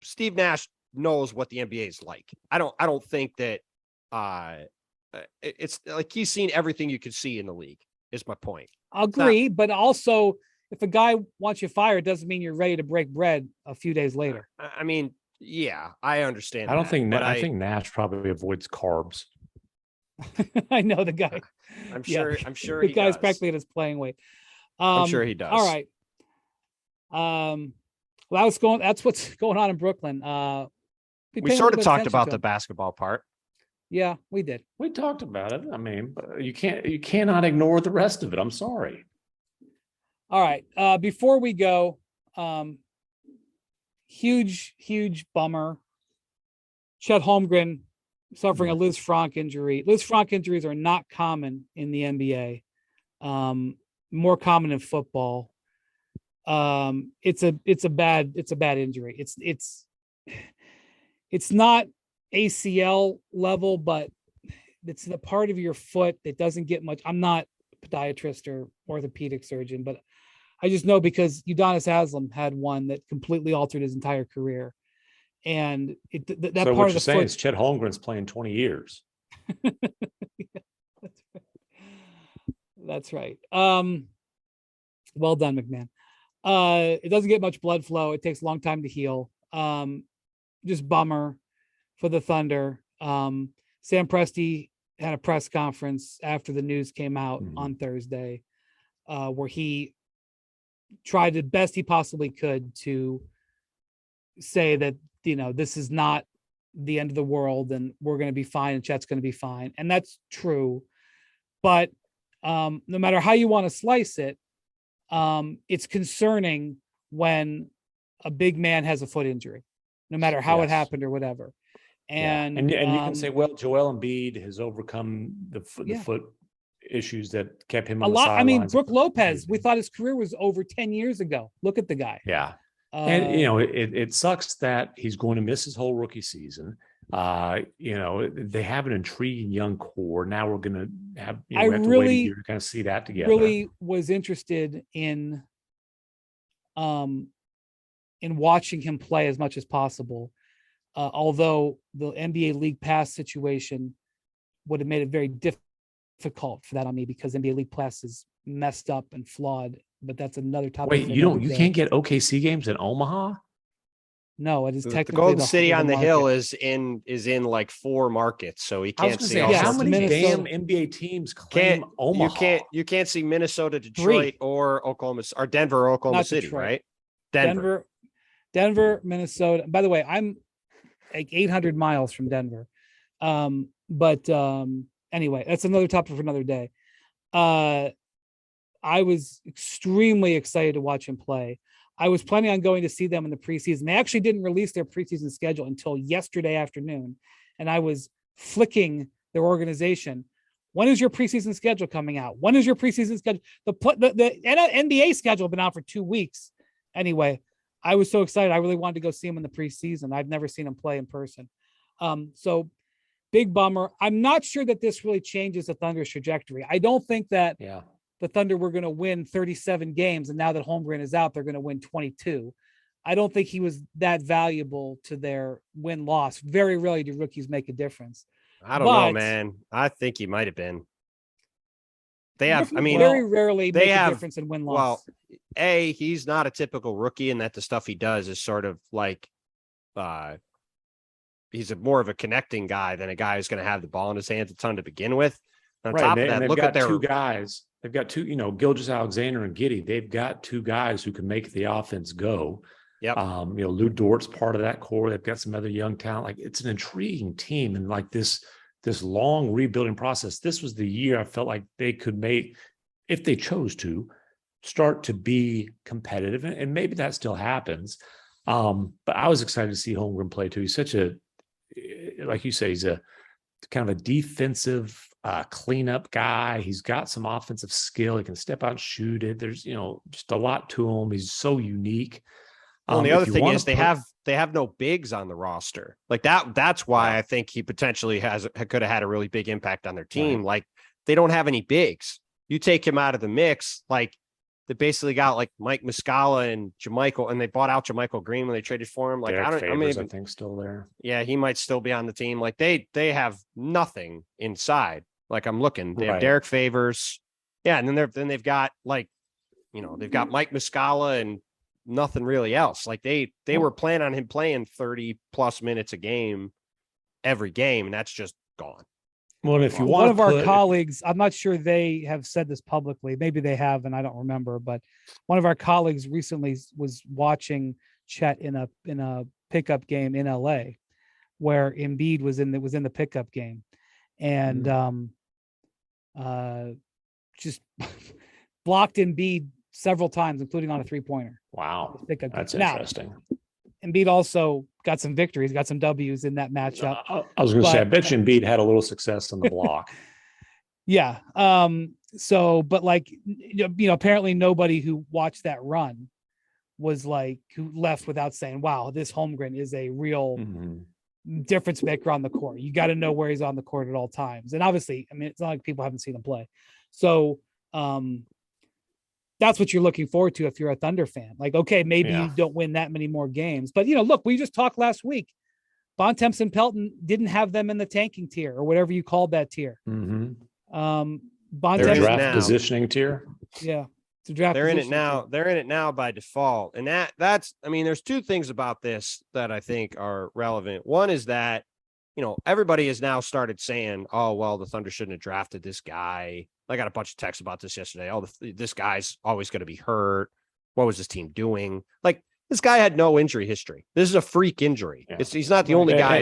B: Steve Nash knows what the NBA is like. I don't think that it's like he's seen everything you could see in the league, is my point.
A: I'll agree, but also if a guy wants you fired, doesn't mean you're ready to break bread a few days later.
B: I mean, yeah, I understand.
C: I don't think
B: but
C: I think Nash probably avoids carbs.
A: I know the guy.
B: I'm sure
A: The
B: he
A: guy's
B: does.
A: practically at his playing weight.
B: I'm sure he does.
A: All right. Well, that's what's going on in Brooklyn.
B: We sort of talked about the basketball part.
A: Yeah, we did.
C: We talked about it. I mean, but you cannot ignore the rest of it. I'm sorry.
A: All right. Before we go, huge bummer. Chet Holmgren suffering a Liz Frank injury. Liz Frank injuries are not common in the NBA. More common in football. It's a bad injury. It's not ACL level, but it's the part of your foot that doesn't get much. I'm not a podiatrist or orthopedic surgeon, but I just know because Udonis Haslem had one that completely altered his entire career. And that
C: so
A: part
C: what
A: of
C: you're
A: the
C: saying
A: foot,
C: is Chet Holmgren's playing 20 years.
A: Yeah, that's right. Well done, McMahon. It doesn't get much blood flow. It takes a long time to heal. Just bummer for the Thunder. Sam Presti had a press conference after the news came out on Thursday, where he tried the best he possibly could to say that, this is not the end of the world and we're going to be fine and Chet's going to be fine. And that's true. But no matter how you want to slice it, it's concerning when a big man has a foot injury, no matter how it happened or whatever. And
C: you can say, well, Joel Embiid has overcome the foot issues that kept him on the sidelines.
A: I mean, Brook Lopez, we thought his career was over 10 years ago. Look at the guy.
C: Yeah. And it sucks that he's going to miss his whole rookie season. They have an intriguing young core. Now we're going to have, we have to wait a year to kind of see that together.
A: Really was interested in watching him play as much as possible. Although the NBA League Pass situation would have made it very difficult for that on me because NBA League Pass is messed up and flawed. But that's another topic.
C: Wait, you can't get OKC games in Omaha?
A: No, it is technically
B: the Golden City on the
A: market.
B: Hill is in like 4 markets, so he can't see.
C: How many damn NBA teams claim Omaha?
B: You can't see Minnesota, Detroit, or Oklahoma, or Denver, or Oklahoma City,
A: Detroit.
B: right?
A: Denver, Minnesota. By the way, I'm like 800 miles from Denver. Anyway, that's another topic for another day. I was extremely excited to watch him play. I was planning on going to see them in the preseason. They actually didn't release their preseason schedule until yesterday afternoon. And I was flicking their organization. When is your preseason schedule coming out? When is your preseason schedule? The NBA schedule has been out for 2 weeks. Anyway, I was so excited. I really wanted to go see him in the preseason. I've never seen him play in person. So big bummer. I'm not sure that this really changes the Thunder's trajectory. I don't think that the Thunder were going to win 37 games. And now that Holmgren is out, they're going to win 22. I don't think he was that valuable to their win-loss. Very rarely do rookies make a difference.
B: I don't know, man. I think he might have been.
A: Very rarely make a difference in win-loss.
B: Well, he's not a typical rookie, and that the stuff he does is sort of like, he's more of a connecting guy than a guy who's going to have the ball in his hands a ton to begin with. On top of that, look at their
C: 2 guys. They've got 2, Gilgeous-Alexander and Giddey. They've got 2 guys who can make the offense go.
B: Yep.
C: Lou Dort's part of that core. They've got some other young talent. Like, it's an intriguing team, and like this long rebuilding process. This was the year I felt like they could make, if they chose to, start to be competitive, and maybe that still happens. But I was excited to see Holmgren play too. He's such a, like you say, he's a kind of a defensive cleanup guy. He's got some offensive skill. He can step out and shoot it. There's, just a lot to him. He's so unique.
B: Well, and the other thing is they have no bigs on the roster. Like that's why I think he potentially could have had a really big impact on their team. Right. Like, they don't have any bigs. you take him out of the mix, like they basically got like Mike Muscala and JaMychal, and they bought out JaMychal Green when they traded for him. Like
C: Derek Favors, I think still there.
B: Yeah, he might still be on the team. Like they have nothing inside. Like I'm looking, they have Derek Favors. Yeah, and then they've got like, they've got Mike Muscala and nothing really else. Like they were planning on him playing 30 plus minutes a game every game, and that's just gone.
C: Well, if you want
A: one of our colleagues, I'm not sure they have said this publicly. Maybe they have, and I don't remember. But one of our colleagues recently was watching Chet in a pickup game in LA, where Embiid was in the pickup game, and just blocked Embiid several times, including on a 3-pointer.
C: Wow, that's
A: now,
C: interesting.
A: Embiid also got some victories, got some W's in that matchup.
C: I was going to say, I bet you Embiid had a little success on the block.
A: Yeah. So, but like, apparently nobody who watched that run was like, who left without saying, wow, this Holmgren is a real difference maker on the court. You got to know where he's on the court at all times. And obviously, I mean, it's not like people haven't seen him play. So, that's what you're looking forward to if you're a Thunder fan. Like, okay, maybe you don't win that many more games, but look, we just talked last week. Bontemps and Pelton didn't have them in the tanking tier or whatever you called that tier. Bontemps
C: draft positioning tier.
A: Yeah, it's a draft.
B: They're in it now. They're in it now by default, and that's. I mean, there's two things about this that I think are relevant. One is that everybody has now started saying, "Oh, well, the Thunder shouldn't have drafted this guy." I got a bunch of texts about this yesterday. Oh, this guy's always going to be hurt. What was this team doing? Like, this guy had no injury history. This is a freak injury. Yeah. He's not the only guy.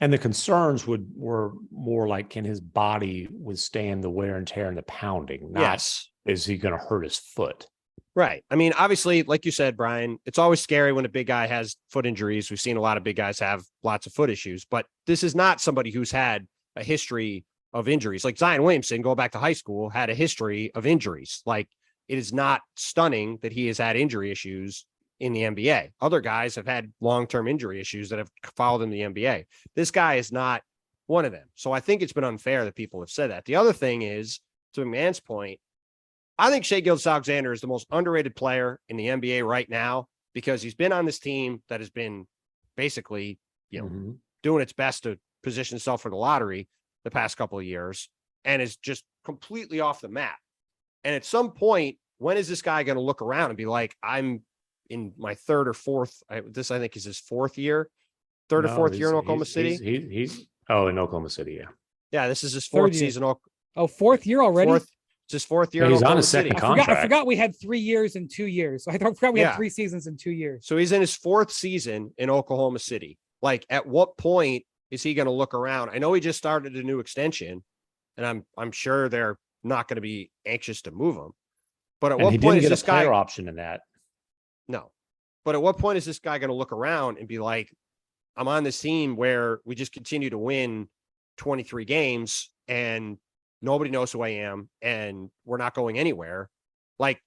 C: And the concerns were more like, can his body withstand the wear and tear and the pounding? Not, is he going to hurt his foot?
B: Right. I mean, obviously, like you said, Brian, it's always scary when a big guy has foot injuries. We've seen a lot of big guys have lots of foot issues, but this is not somebody who's had a history of injuries. Like Zion Williamson, go back to high school, had a history of injuries. Like, it is not stunning that he has had injury issues in the NBA. Other guys have had long-term injury issues that have followed in the NBA. This guy is not one of them. So I think it's been unfair that people have said that. The other thing is, to McMahon's point, I think Shai Gilgeous-Alexander is the most underrated player in the NBA right now, because he's been on this team that has been basically, doing its best to position itself for the lottery the past couple of years, and is just completely off the map. And at some point, when is this guy going to look around and be like, I'm in my third or fourth, I think is his fourth year, or fourth year in Oklahoma City.
C: He's in Oklahoma City. Yeah.
B: Yeah. This is his fourth season.
A: Fourth year already.
B: It's his fourth year.
C: He's on his second contract.
A: I forgot we had 3 years and 2 years. I forgot we had 3 seasons and 2 years.
B: So he's in his fourth season in Oklahoma City. Like, at what point is he going to look around? I know he just started a new extension, and I'm sure they're not going to be anxious to move him. But at what point is this guy
C: option in that?
B: No. But at what point is this guy going to look around and be like, I'm on this team where we just continue to win 23 games and nobody knows who I am and we're not going anywhere? Like,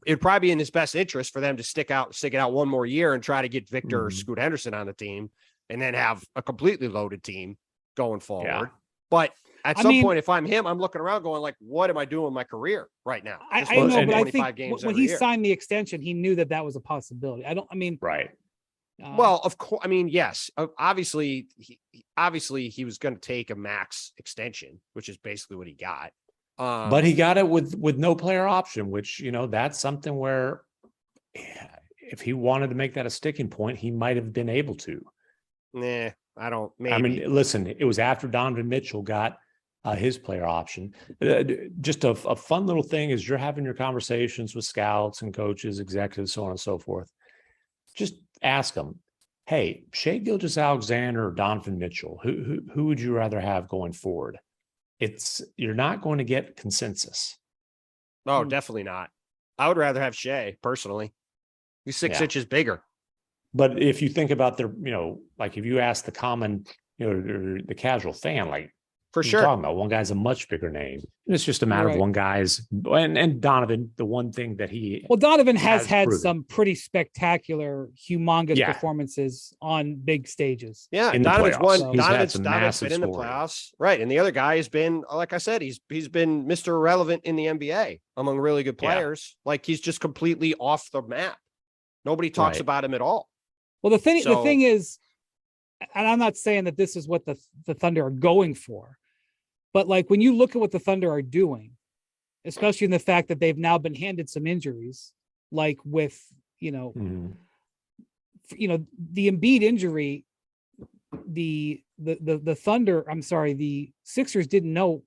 B: it'd probably be in his best interest for them to stick it out one more year and try to get Victor or Scoot Henderson on the team, and then have a completely loaded team going forward. Yeah. But at some point, if I'm him, I'm looking around going like, what am I doing with my career right now?
A: I know, but I think when he signed the extension, he knew that was a possibility.
C: Right.
B: Well, of course. I mean, yes, obviously he was going to take a max extension, which is basically what he got.
C: But he got it with no player option, which, that's something where if he wanted to make that a sticking point, he might have been able to.
B: Nah, I don't. Maybe.
C: I mean, listen, it was after Donovan Mitchell got his player option. Just a fun little thing is you're having your conversations with scouts and coaches, executives, so on and so forth. Just ask them, hey, Shai Gilgeous-Alexander or Donovan Mitchell, who would you rather have going forward? You're not going to get consensus.
B: Oh, definitely not. I would rather have Shai personally. He's 6 inches bigger.
C: But if you think about like if you ask the common, or the casual fan, like,
B: For
C: We're
B: sure.
C: talking about one guy's a much bigger name. It's just a matter of one guy's and Donovan. The one thing that
A: Donovan has had
C: proven
A: some pretty spectacular, humongous performances on big stages.
B: Yeah,
C: in the
B: Donovan's
C: playoffs.
B: won.
C: He's had
B: Donovan's
C: some
B: been
C: massive
B: in the
C: scoring.
B: playoffs, right? And the other guy has been, like I said, he's been Mr. Irrelevant in the NBA among really good players. Like he's just completely off the map. Nobody talks about him at all.
A: Well, the thing is, and I'm not saying that this is what the Thunder are going for, but like when you look at what the Thunder are doing, especially in the fact that they've now been handed some injuries, like with, the Embiid injury, the Thunder, I'm sorry, the Sixers didn't know,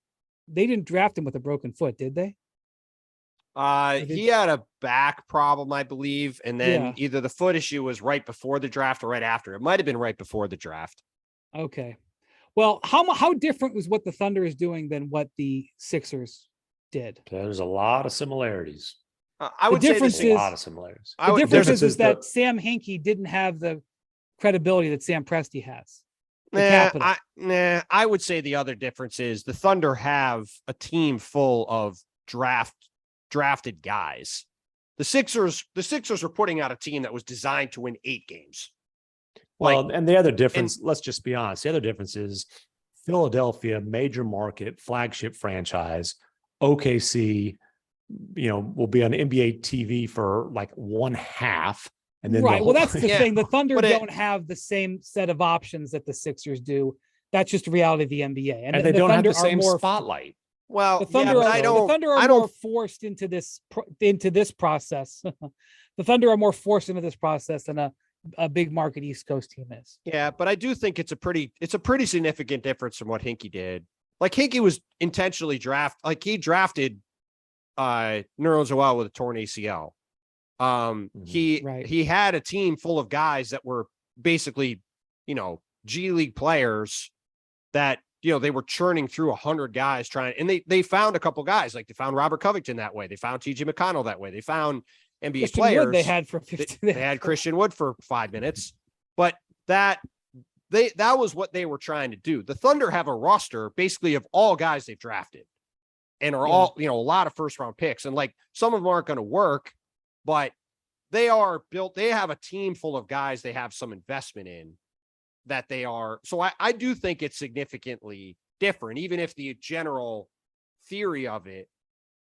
A: they didn't draft him with a broken foot, did they?
B: He had a back problem, I believe, and then either the foot issue was right before the draft or right after. It might have been right before the draft.
A: Okay. Well, how different was what the Thunder is doing than what the Sixers did?
C: There's a lot of similarities.
B: I would say there's
C: a lot of similarities.
A: The difference is that Sam Hinkie didn't have the credibility that Sam Presti has.
B: I would say the other difference is the Thunder have a team full of drafted guys. The Sixers are putting out a team that was designed to win 8 games.
C: Well, and the other difference, let's just be honest, the other difference is Philadelphia, major market, flagship franchise, OKC, will be on NBA TV for like one half. And then
A: well, that's the thing. The Thunder don't have the same set of options that the Sixers do. That's just the reality of the NBA.
C: And they don't have the same spotlight.
B: Well,
A: the Thunder are more forced into this process. The Thunder are more forced into this process than a big market East Coast team is.
B: Yeah, but I do think it's a pretty significant difference from what Hinkie did. Like Hinkie was intentionally he drafted Nerlens Noel with a torn ACL. He had a team full of guys that were basically, G League players that, they were churning through 100 guys and they found a couple guys, like they found Robert Covington that way. They found TJ McConnell that way. They found NBA
A: Christian
B: players.
A: Wood they had for 15
B: They had Christian Wood for 5 minutes, but that was what they were trying to do. The Thunder have a roster basically of all guys they've drafted and are all, a lot of first round picks. And like some of them aren't going to work, but they are built. They have a team full of guys they have some investment in that they are. So I do think it's significantly different, even if the general theory of it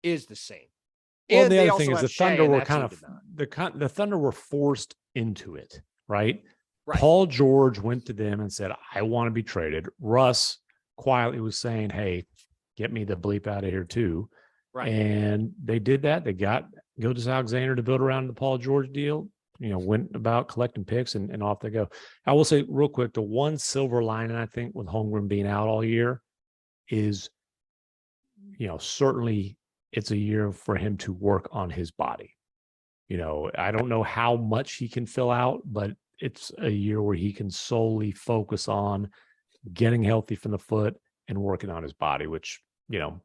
B: is the same.
C: Well,
B: and
C: the other thing is the Thunder were the Thunder were forced into it, right? Paul George went to them and said, I want to be traded. Russ quietly was saying, hey, get me the bleep out of here too. Right. And they did that. They got Gilgeous Alexander to build around the Paul George deal, went about collecting picks and off they go. I will say real quick, the one silver lining, I think, with Holmgren being out all year is, certainly it's a year for him to work on his body. I don't know how much he can fill out, but it's a year where he can solely focus on getting healthy from the foot and working on his body, which,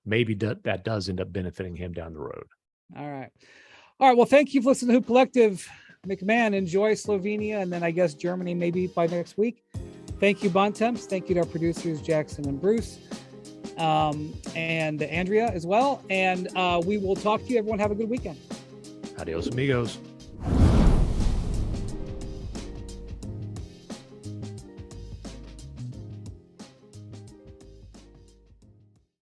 C: maybe that does end up benefiting him down the road.
A: All right. Well, thank you for listening to Hoop Collective. McMahon, enjoy Slovenia and then I guess Germany maybe by next week. Thank you, Bontemps. Thank you to our producers, Jackson and Bruce, and Andrea as well. And we will talk to you. Everyone have a good weekend.
C: Adios, amigos.